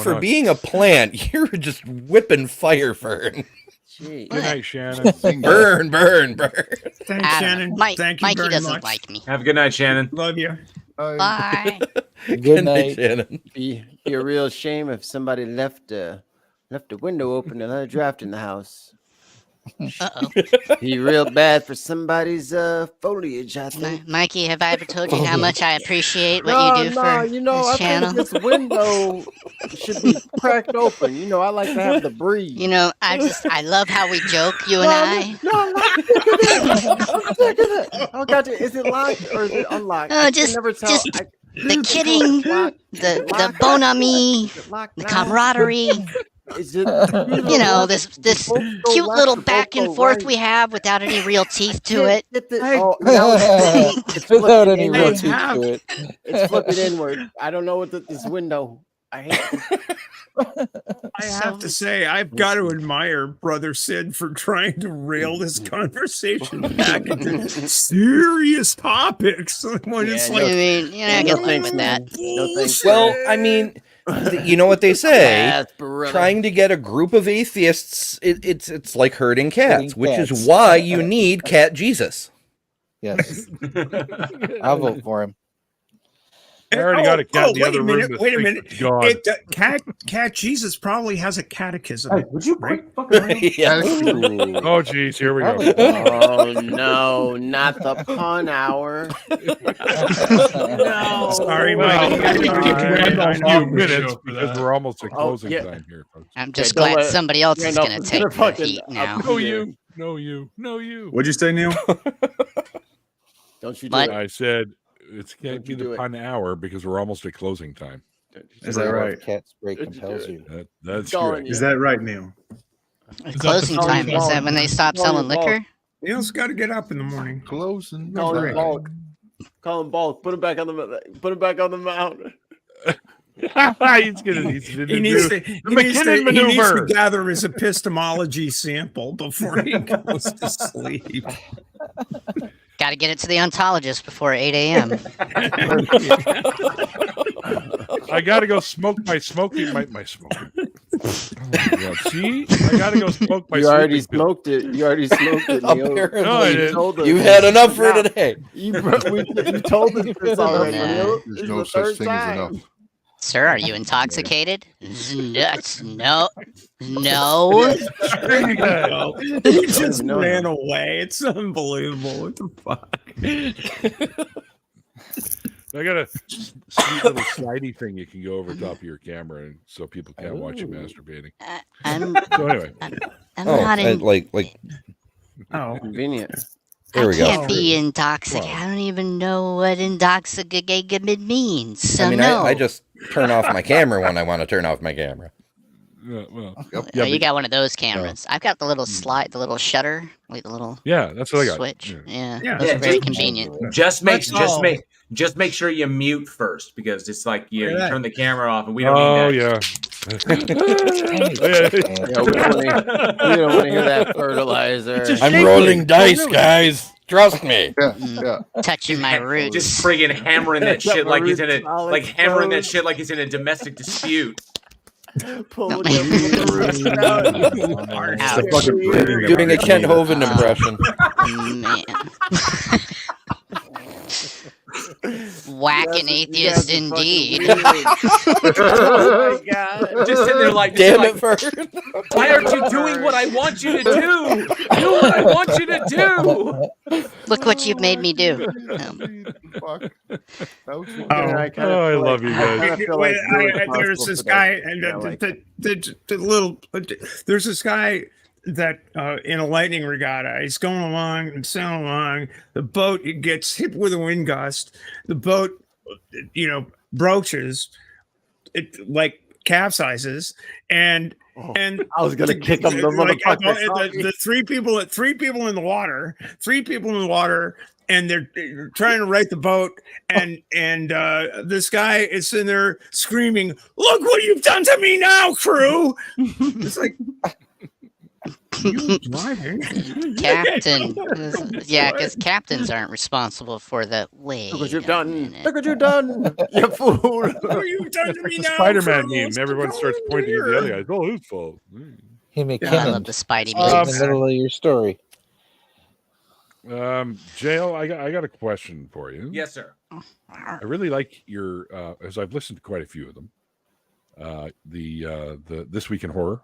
For being a plant, you're just whipping fire, Fern. Gee. Good night, Shannon. Burn. Thanks, Shannon. Thank you Mikey very doesn't much. like me. Have a good night, Shannon. Love you. Bye. Good night. Shannon. Be a real shame if somebody left a window open and let a draft in the house. Uh-oh. Be real bad for somebody's foliage, I think. Mikey, have I ever told you how much I appreciate what you do for this channel? I think this window should be cracked open. You know, I like to have the breeze. You know, I love how we joke, you and I. I'm checking it. Oh, gotcha. Is it locked or is it unlocked? Oh, just the kidding, the bon ami, the camaraderie. Is it, you know, this cute little back and forth we have without any real teeth to it. It's without any real teeth to it. It's flipping inward. I don't know what this window. I hate it. I have to say, I've got to admire Brother Sid for trying to rail this conversation back into serious topics. When it's like, I mean, you're not gonna live with that. No thanks. Well, I mean, you know what they say? Trying to get a group of atheists, it's like herding cats, which is why you need Cat Jesus. Yes, I'll vote for him. I already got a cat in the other room. Wait a minute. God. Cat Jesus probably has a catechism. Hey, would you right? Yeah. Oh, geez, here we go. Oh no, not the pun hour. No. Sorry, Well, Mike. I think we can end on a few minutes show for because that. we're almost at closing yeah. time here, folks. I'm just don't glad let somebody else is Randolph gonna is take gonna the fucking heat now. No, you. No, you. No, you. What'd you say, Neil? Don't you do What? it. I said it can't Don't be you do the it. pun hour because we're almost at closing time. Is that right? Cat spray Don't you compels do you. That's Calling correct. you. Is that right, Neil? Closing the time, is that when they stop selling Ball. liquor? Neil's got to get up in the morning. Closing. Call him Right. bulk. Call him bulk. Put him back on the mount. He's gonna. He needs to gather his epistemology sample before he goes to sleep. Got to get it to the ontologist before 8 a.m. I gotta go smoke my smoking. My smoking. Oh my God. See, I gotta go smoke my. You already sleeping pill. smoked it. You already smoked it. Neil. Apparently, No, I didn't. told us. you had enough for today. You told us this already. Nah. Neil. This There's is no the such third thing as time. enough. Sir, are you intoxicated? Nuts. No. No. He just No. ran away. It's unbelievable. What the fuck? I got a sweet little slidey thing you can go over top of your camera, and so people can't watch you masturbating. I'm So anyway, I'm not in. like Oh, Convenient. there we I go. can't be intoxicated. I don't even know what intoxicated means. So I mean, no. I just turn off my camera when I want to turn off my camera. well, Oh, yeah, you but- got one of those cameras. I've got the little slide, the little shutter, like the little yeah, that's what I got. switch. Yeah. Yeah, Yeah. those Yeah, are very just- convenient. Just make sure you mute first because it's like you Yeah. turn the camera off and we don't Oh need that. yeah. Yeah, we don't want to hear that fertilizer. I'm rolling dice, guys. Trust me. Yeah, Mm. yeah. Touching my roots. Just friggin' hammering that Got shit my like he's in roots a all hammering that exposed. shit like he's in a domestic dispute. Pulling them from the roots out. Ouch. The fucking breathing Doing a about Kent it. Hovind impression. Man. Whacking atheist indeed. Oh my God. Just sitting there like, Damn like, it, Fern. why aren't you doing what I want you to do? Do what I want you to do. Look what you've made me do. Fuck. That was Oh. I love you guys. There's this guy, and there's this guy that in a lightning regatta, he's going along and sailing along. The boat it gets hit with a wind gust. The boat, broaches, it like capsizes, and I was gonna kick them. The three people in the water, and they're trying to right the boat, and this guy is sitting there screaming, "Look what you've done to me now, crew!" It's like, you driving, Captain. Yeah, because captains aren't responsible for the way. Look what you've done! Look what you've done! You fool! Look what you've done to me now, Spider-Man crew. meme. Everyone starts pointing at the other guys. Oh, his fault. He may I love the Spidey in memes. the middle of your story. JL, I got a question for you. Yes, sir. I really like your as I've listened to quite a few of them. The This Week in Horror.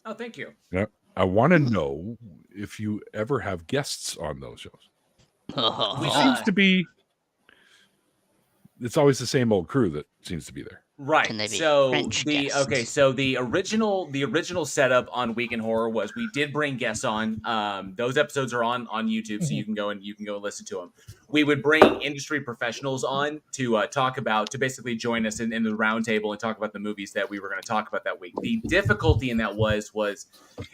Oh, thank you. Yeah. I want to know if you ever have guests on those shows. It seems to be it's always the same old crew that seems to be there. Right. Can they be So French guests? so the original setup on Week in Horror was we did bring guests on. Those episodes are on YouTube, so you can go and listen to them. We would bring industry professionals on to basically join us in the round table and talk about the movies that we were going to talk about that week. The difficulty in that was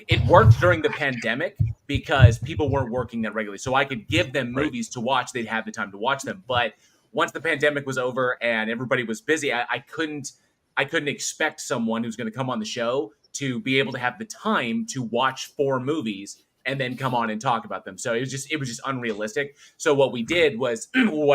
it worked during the pandemic because people weren't working that regularly, so I could give them movies to watch. They'd have the time to watch them, but once the pandemic was over and everybody was busy, I couldn't expect someone who's going to come on the show to be able to have the time to watch 4 movies and then come on and talk about them. So it was just unrealistic. So what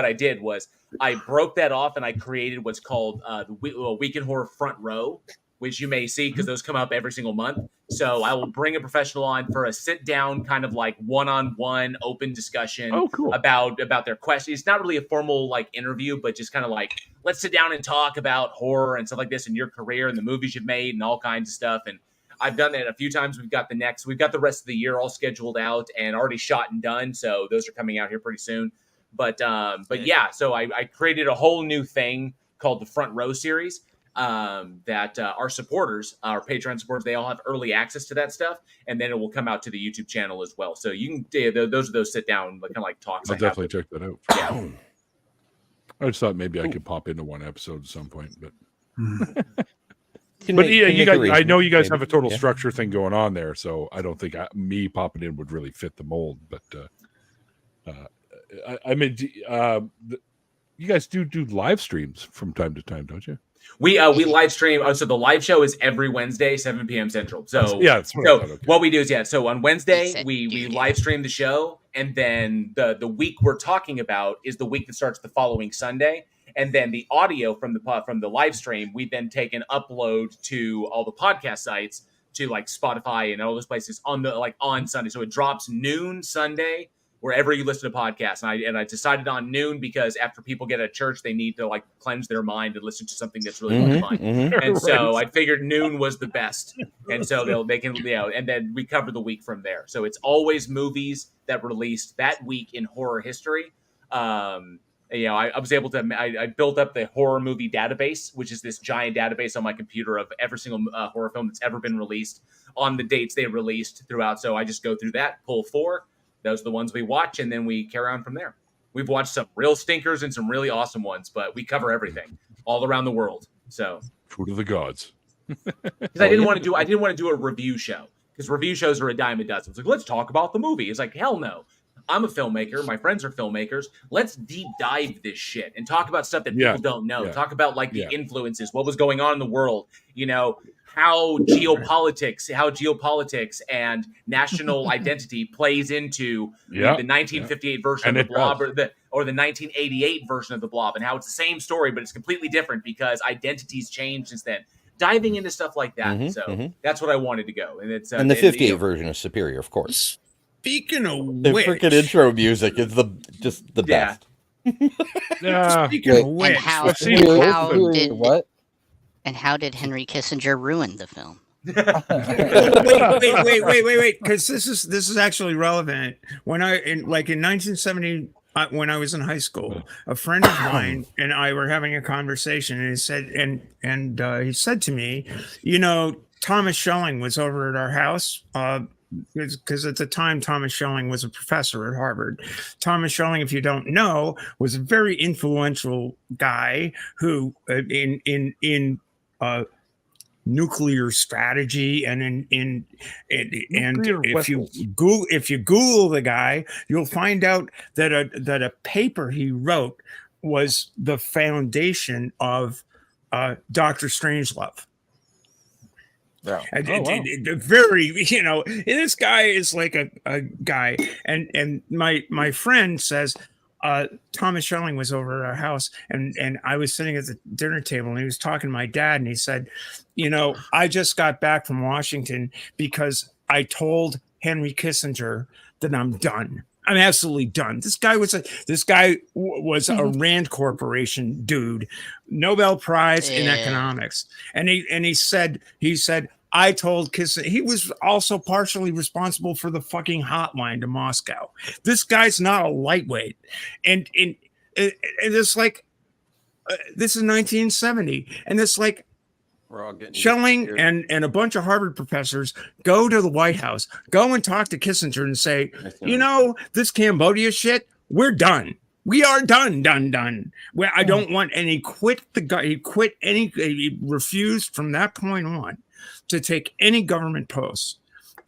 I did was I broke that off and I created what's called the Week in Horror Front Row, which you may see because those come up every single month. So I will bring a professional on for a sit down kind of like one-on-one open discussion about their questions. It's not really a formal like interview, but just kind of like, let's sit down and talk about horror and stuff like this and your career and the movies you've made and all kinds of stuff. And I've done that a few times. We've got the rest of the year all scheduled out and already shot and done. So those are coming out here pretty soon. But yeah, so I created a whole new thing called the Front Row series. That our supporters, our Patreon supporters, they all have early access to that stuff, and then it will come out to the YouTube channel as well. So you can those are those sit down kind of like talks. I'll definitely check that out. Yeah. I just thought maybe I could pop into one episode at some point, but You guys, I know you guys have a total structure thing going on there, so I don't think me popping in would really fit the mold. But I mean, you guys do live streams from time to time, don't you? We live stream. So the live show is every Wednesday, 7 p.m. Central. So what we do is so on Wednesday we live stream the show, and then the week we're talking about is the week that starts the following Sunday. And then the audio from the live stream, we then take and upload to all the podcast sites, to like Spotify and all those places on Sunday. So it drops noon Sunday wherever you listen to podcasts. And I decided on noon because after people get at church, they need to like cleanse their mind and listen to something that's really fun. And so I figured noon was the best. And so they can and then we cover the week from there. So it's always movies that released that week in horror history. I was able to, I built up the horror movie database, which is this giant database on my computer of every single horror film that's ever been released on the dates they released throughout. So I just go through that, pull 4. Those are the ones we watch, and then we carry on from there. We've watched some real stinkers and some really awesome ones, but we cover everything all around the world. So food of the gods. Because I didn't want to do a review show, because review shows are a dime a dozen. It's like, let's talk about the movie. It's like, hell no. I'm a filmmaker. My friends are filmmakers. Let's deep dive this shit and talk about stuff that people don't know. Talk about like the influences, what was going on in the world, how geopolitics and national identity plays into the 1958 version of the Blob or the 1988 version of the Blob, and how it's the same story, but it's completely different because identities changed since then. Diving into stuff like that. That's what I wanted to go. And it's and the 58 version is superior, of course. Speaking of the which, freaking intro music is just the best. Speaking of which, and how did Henry Kissinger ruin the film? wait, because this is actually relevant. In 1970, when I was in high school, a friend of mine and I were having a conversation, and he said, he said to me, Thomas Schelling was over at our house because at the time Thomas Schelling was a professor at Harvard. Thomas Schelling, if you don't know, was a very influential guy who in nuclear strategy and if you Google the guy, you'll find out that a paper he wrote was the foundation of Dr. Strangelove. Yeah. Very, this guy is like a guy, and my friend says Thomas Schelling was over at our house, and I was sitting at the dinner table, and he was talking to my dad, and he said, I just got back from Washington because I told Henry Kissinger that I'm done. I'm absolutely done. This guy was a Rand Corporation dude, Nobel Prize in economics, and he said I told Kissinger. He was also partially responsible for the fucking hotline to Moscow. This guy's not a lightweight, and it's like this is 1970, and it's like. Schelling and a bunch of Harvard professors go to the White House, go and talk to Kissinger and say, this Cambodia shit, we're done. We are done. Well, I don't want any. He refused from that point on to take any government posts.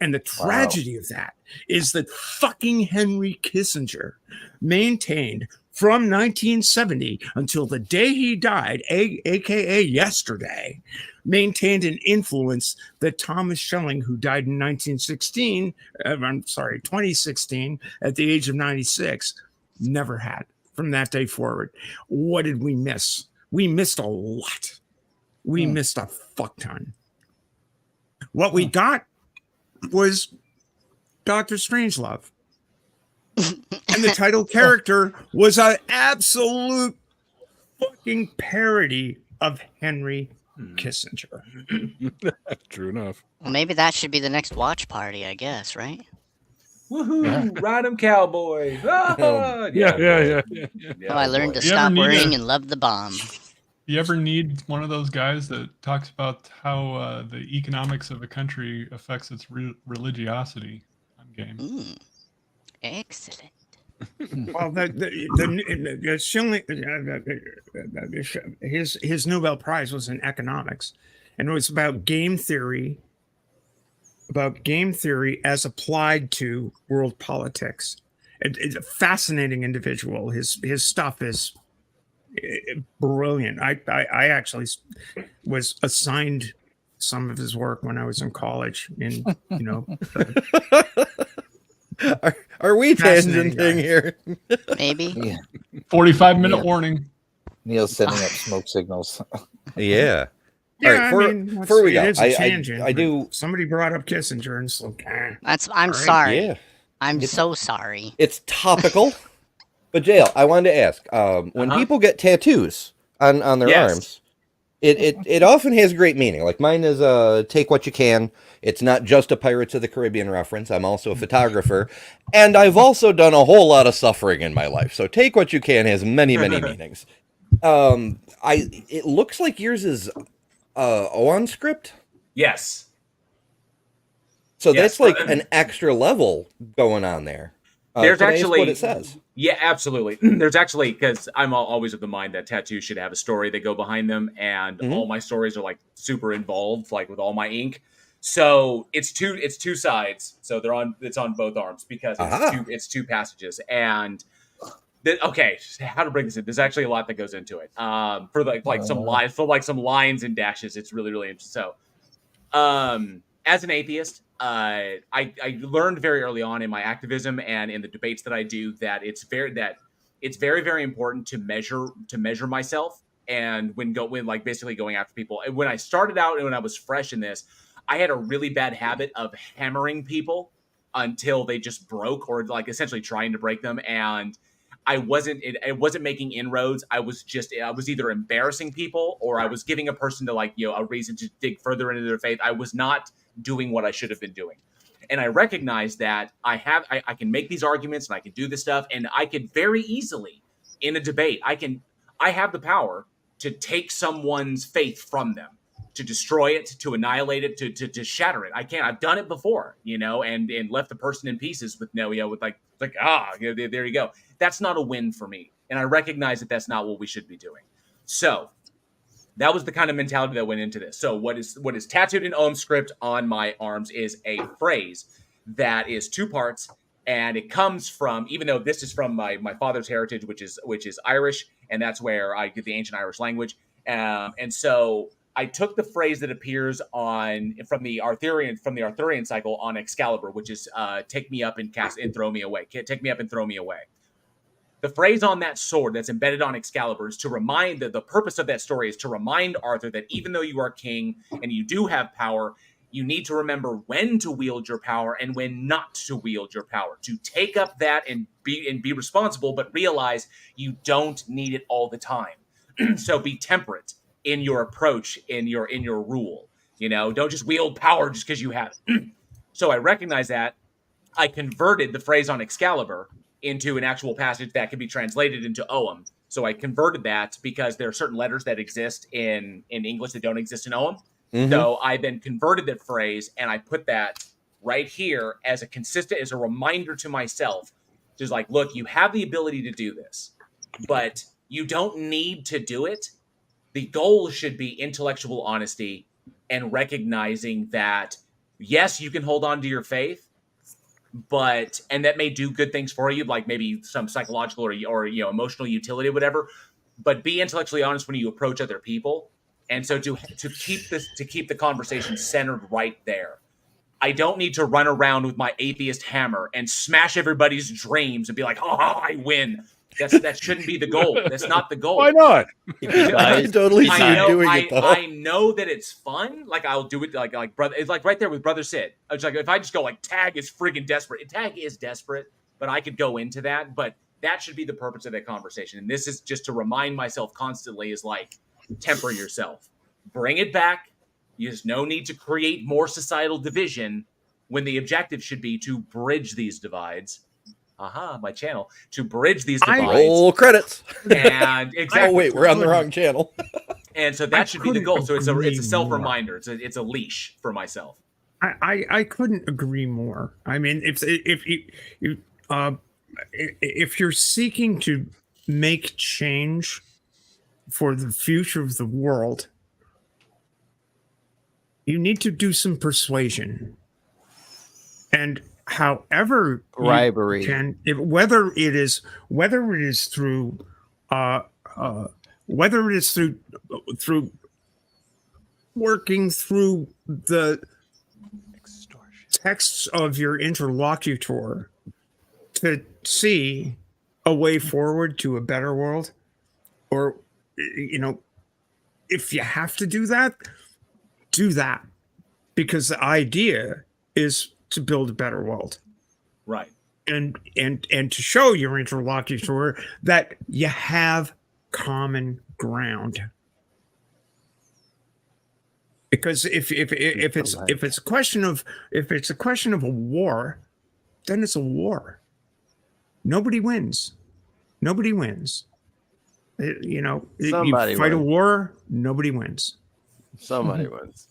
And the tragedy of that is that fucking Henry Kissinger maintained from 1970 until the day he died, aka yesterday, maintained an influence that Thomas Schelling, who died in 2016, at the age of 96, never had from that day forward. What did we miss? We missed a lot. We missed a fuck ton. What we got was Dr. Strangelove. And the title character was an absolute fucking parody of Henry Kissinger. True enough. Well, maybe that should be the next watch party, I guess, right? Woohoo! Ride 'em, cowboys! Ah, Yeah. Well, I learned to stop worrying and love the bomb. You ever need one of those guys that talks about how the economics of a country affects its religiosity? I'm game. Excellent. Well, his Nobel Prize was in economics, and it was about game theory as applied to world politics. It's a fascinating individual. His stuff is brilliant. I actually was assigned some of his work when I was in college. Are we tangenting here? Maybe. Yeah. 45-minute warning. Neil's setting up smoke signals. Yeah. Yeah, All right, before we go, I do. Somebody brought up Kissinger, and so I'm sorry. Yeah. I'm so sorry. It's topical. But Jail, I wanted to ask: when people get tattoos on their arms, it often has great meaning. Like mine is "Take what you can." It's not just a Pirates of the Caribbean reference. I'm also a photographer, and I've also done a whole lot of suffering in my life. So "Take what you can" has many meanings. It looks like yours is OON script. Yes. So that's like an extra level going on there. There's actually what it says. Yeah, absolutely. There's actually, because I'm always of the mind that tattoos should have a story that go behind them, and all my stories are like super involved, like with all my ink. So it's two sides. So it's on both arms because it's two passages. And okay, how to break this in? There's actually a lot that goes into it. For some lines and dashes, it's really interesting. So, as an atheist, I learned very early on in my activism and in the debates that I do that it's very important to measure myself. And when basically going after people. And when I started out and when I was fresh in this, I had a really bad habit of hammering people until they just broke, or like essentially trying to break them. And I wasn't making inroads. I was either embarrassing people or I was giving a person a reason to dig further into their faith. I was not doing what I should have been doing. And I recognize that I can make these arguments and I can do this stuff, and I can very easily in a debate, I have the power to take someone's faith from them, to destroy it, to annihilate it, to shatter it. I can't. I've done it before, and left the person in pieces with there you go. That's not a win for me, and I recognize that that's not what we should be doing. So that was the kind of mentality that went into this. So what is tattooed in Ogham script on my arms is a phrase that is 2 parts, and it comes from, even though this is from my father's heritage, which is Irish, and that's where I get the ancient Irish language. And so I took the phrase that appears from the Arthurian cycle on Excalibur, which is "Take me up and throw me away." Take me up and throw me away. The phrase on that sword that's embedded on Excalibur is to remind the purpose of that story is to remind Arthur that even though you are king and you do have power, you need to remember when to wield your power and when not to wield your power. To take up that and be responsible, but realize you don't need it all the time. So be temperate in your approach, in your rule. Don't just wield power just because you have it. So I recognize that. I converted the phrase on Excalibur into an actual passage that can be translated into Ogham. So I converted that because there are certain letters that exist in English that don't exist in Ogham. Mm-hmm. So I then converted that phrase and I put that right here as a reminder to myself. Just like, look, you have the ability to do this, but you don't need to do it. The goal should be intellectual honesty and recognizing that, yes, you can hold on to your faith, and that may do good things for you, like maybe some psychological or emotional utility or whatever, but be intellectually honest when you approach other people. And so to keep the conversation centered right there. I don't need to run around with my atheist hammer and smash everybody's dreams and be like, oh, I win. That shouldn't be the goal. That's not the goal. Why not? I totally see you doing it though. I know that it's fun. Like I'll do it like brother. It's like right there with Brother Sid. It's like if I just go like Tag is friggin' desperate. Tag is desperate, but I could go into that. But that should be the purpose of that conversation. And this is just to remind myself constantly is like temper yourself, bring it back. There's no need to create more societal division when the objective should be to bridge these divides. My channel to bridge these divides. Roll credits. And exactly. Oh wait, we're on the wrong channel. And so that should be the goal. So it's a self reminder. It's a leash for myself. I couldn't agree more. I mean, if you're seeking to make change for the future of the world, you need to do some persuasion. And however bribery whether it is through working through the texts of your interlocutor to see a way forward to a better world, or if you have to do that, because the idea is to build a better world, right? And to show your interlocutor that you have common ground. Because if it's a question of a war, then it's a war. Nobody wins. You fight a war, nobody wins. Somebody wins.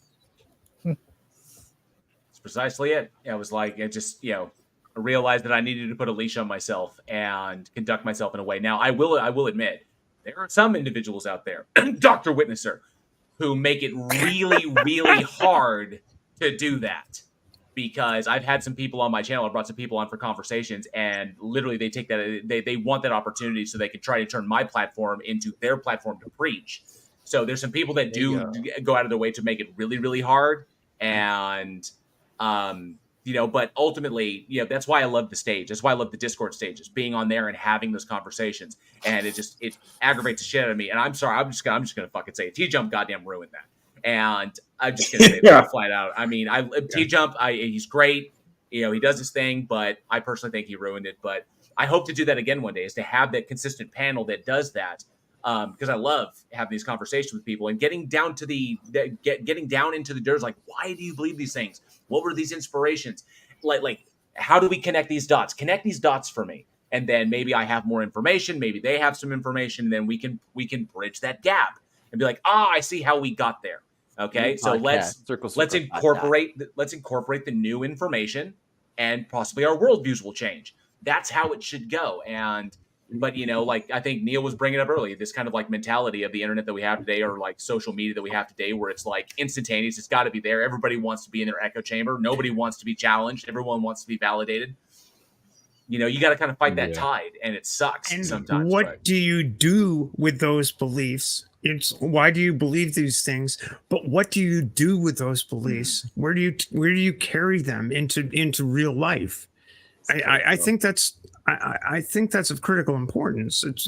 Precisely it. It was like it just I realized that I needed to put a leash on myself and conduct myself in a way. Now I will admit there are some individuals out there, Dr. Witnesser, who make it really really hard to do that, because I've had some people on my channel. I brought some people on for conversations, and literally they take that they want that opportunity so they can try to turn my platform into their platform to preach. So there's some people that do go out of their way to make it really really hard, and but ultimately, that's why I love the stage. That's why I love the Discord stages, being on there and having those conversations. And it aggravates the shit out of me. And I'm sorry, I'm just gonna fucking say it. T-Jump goddamn ruined that. And I'm just gonna say that flat out. I mean, T-Jump, he's great. He does his thing, but I personally think he ruined it. But I hope to do that again one day, is to have that consistent panel that does that. Because I love having these conversations with people and getting down into the dirt. Like, why do you believe these things? What were these inspirations? Like, how do we connect these dots? Connect these dots for me, and then maybe I have more information. Maybe they have some information. And then we can bridge that gap and be like, I see how we got there. Okay, so let's incorporate the new information, and possibly our worldviews will change. That's how it should go. But like I think Neil was bringing up earlier, this kind of like mentality of the internet that we have today, or like social media that we have today, where it's like instantaneous. It's got to be there. Everybody wants to be in their echo chamber. Nobody wants to be challenged. Everyone wants to be validated. You got to kind of fight that tide, and it sucks sometimes. What do you do with those beliefs? It's why do you believe these things? But what do you do with those beliefs? Where do you carry them into real life? I think that's of critical importance. It's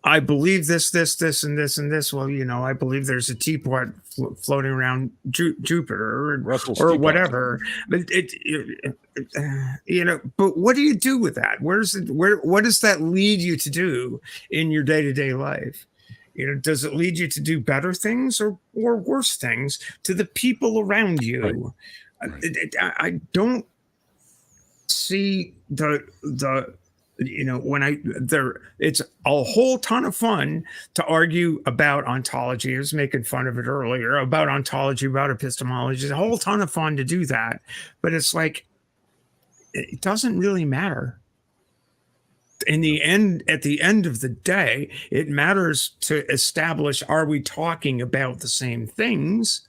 I believe this, and this, and this. Well, I believe there's a teapot floating around Jupiter or whatever. But but what do you do with that? What does that lead you to do in your day-to-day life? Does it lead you to do better things or worse things to the people around you? Right. I don't see it's a whole ton of fun to argue about ontology. I was making fun of it earlier about ontology, about epistemology. It's a whole ton of fun to do that, but it's like it doesn't really matter. At the end of the day, it matters to establish, are we talking about the same things?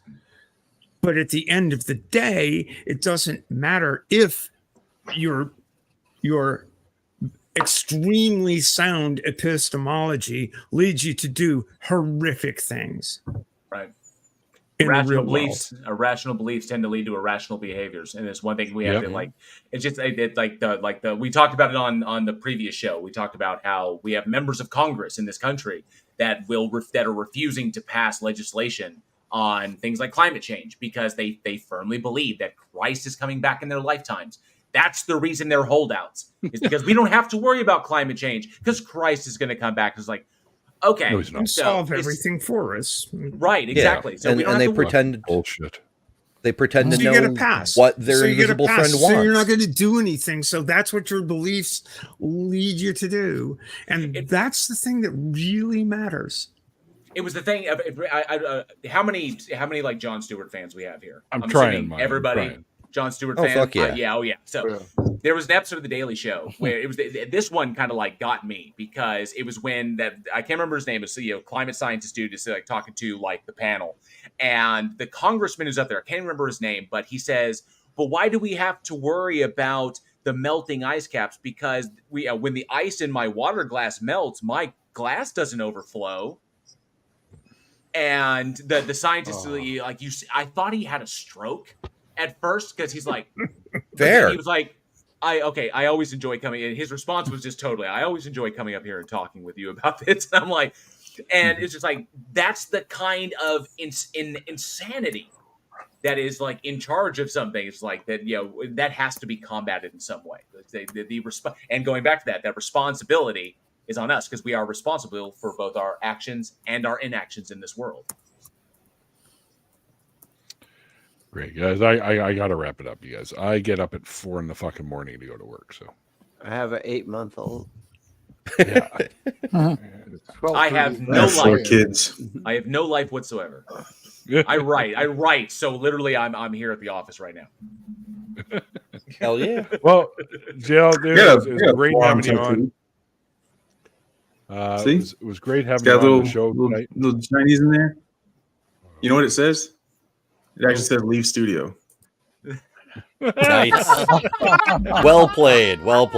But at the end of the day, it doesn't matter if your extremely sound epistemology leads you to do horrific things. Right. Irrational beliefs tend to lead to irrational behaviors, and it's one thing we have to like. It's just we talked about it on the previous show. We talked about how we have members of Congress in this country that are refusing to pass legislation on things like climate change because they firmly believe that Christ is coming back in their lifetimes. That's the reason they're holdouts. Is because we don't have to worry about climate change because Christ is going to come back. It's like, okay, solve everything for us. Right, exactly. Yeah. So they pretend bullshit. They pretend to know what their invisible friend wants. So you're not going to do anything. So that's what your beliefs lead you to do, and that's the thing that really matters. It was the thing of how many like Jon Stewart fans we have here. I'm trying. Everybody. Jon Stewart fan. Fuck yeah. So there was an episode of The Daily Show where it was this one kind of like got me because it was when that I can't remember his name. It's climate scientist dude is like talking to like the panel, and the congressman who's up there. I can't remember his name, but he says, "But why do we have to worry about the melting ice caps? Because when the ice in my water glass melts, my glass doesn't overflow." And the scientist I thought he had a stroke at first because he's like, fair. He was like, I always enjoy coming in. His response was just totally, I always enjoy coming up here and talking with you about this. And I'm like, and it's just like, that's the kind of insanity that is like in charge of something. It's like that, that has to be combated in some way. And going back to that responsibility is on us because we are responsible for both our actions and our inactions in this world. Great, guys. I got to wrap it up, you guys. I get up at 4 a.m. to go to work. So I have an 8-month-old. Yeah. I have no life. 4 kids. I have no life whatsoever. I write. So literally, I'm here at the office right now. Hell yeah. Well, JL, it was great having you on. It was great having you on the show tonight. Little Chinese in there. You know what it says? It actually said leave studio. Nice. Well played. Yep.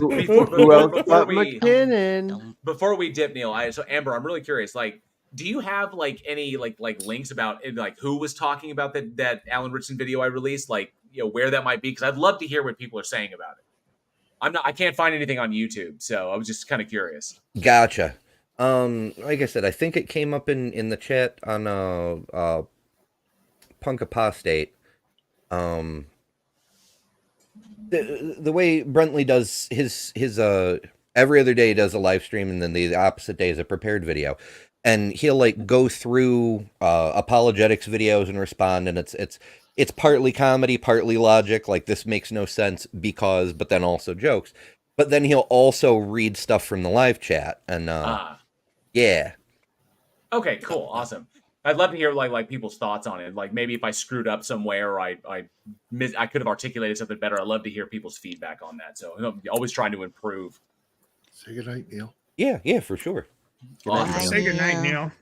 Leave him before we dip, Neil, so Amber, I'm really curious. Like, do you have like any like links about like who was talking about that Alan Ritchson video I released? Like, where that might be? Because I'd love to hear what people are saying about it. I can't find anything on YouTube, so I was just kind of curious. Gotcha. Like I said, I think it came up in the chat on Punk Apostate. The way Brentley does his every other day he does a live stream, and then the opposite day is a prepared video, and he'll like go through apologetics videos and respond, and it's partly comedy, partly logic, like this makes no sense because, but then also jokes. But then he'll also read stuff from the live chat, and yeah. Okay, cool, awesome. I'd love to hear like people's thoughts on it. Like maybe if I screwed up somewhere, or I could have articulated something better. I'd love to hear people's feedback on that. So I'm always trying to improve. Say goodnight, Neil. Yeah, for sure. Say goodnight, Neil.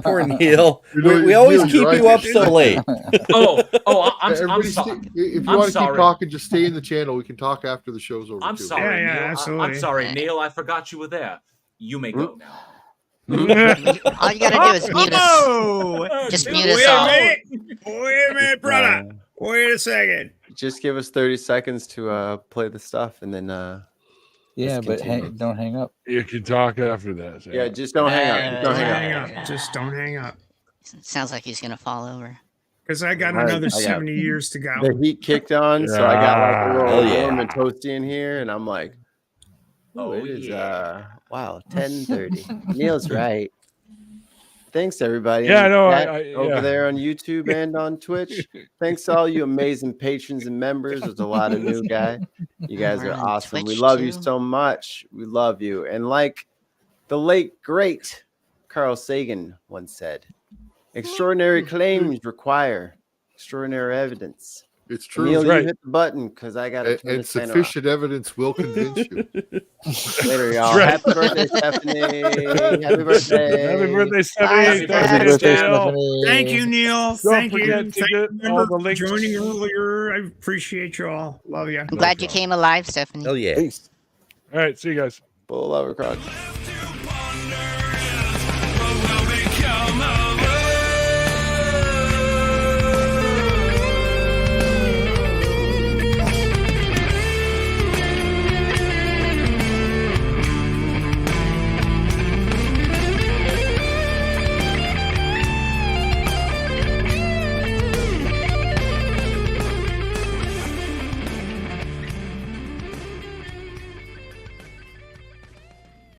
Poor Neil. We always keep you up so late. I'm sorry. If you want to keep talking, just stay in the channel. We can talk after the show's over. I'm sorry, Neil. Absolutely. I'm sorry, Neil. I forgot you were there. You may go now. All you gotta do is mute us. Just mute us all. Wait a minute, brother. Wait a second. Just give us 30 seconds to play the stuff, and then yeah, but don't hang up. You can talk after that. Yeah, just don't hang up. Don't hang up. Just don't hang up. Sounds like he's gonna fall over. Because I got another 70 years to go. The heat kicked on, so I got like a little warm and toasty in here, and I'm like, it is 10:30. Neil's right. Thanks, everybody. Yeah, no, over there on YouTube and on Twitch. Thanks to all you amazing patrons and members. There's a lot of new guys. You guys are awesome. Twitch we love too. you so much. We love you. And like the late great Carl Sagan once said, extraordinary claims require extraordinary evidence. It's true. Neil, right. you hit the button because I got to turn And this fan sufficient evidence will convince you. off. Later, y'all. Right. Happy birthday, Stephanie. Happy birthday. Happy birthday, Happy Stephanie. birthday, Thank you, Neil. Thank you. forget to Thank get you all for the links. joining earlier. I appreciate you all. Love you. I'm glad you came alive, Stephanie. Hell yeah. Peace. All right, see you guys. Full Lovercroc.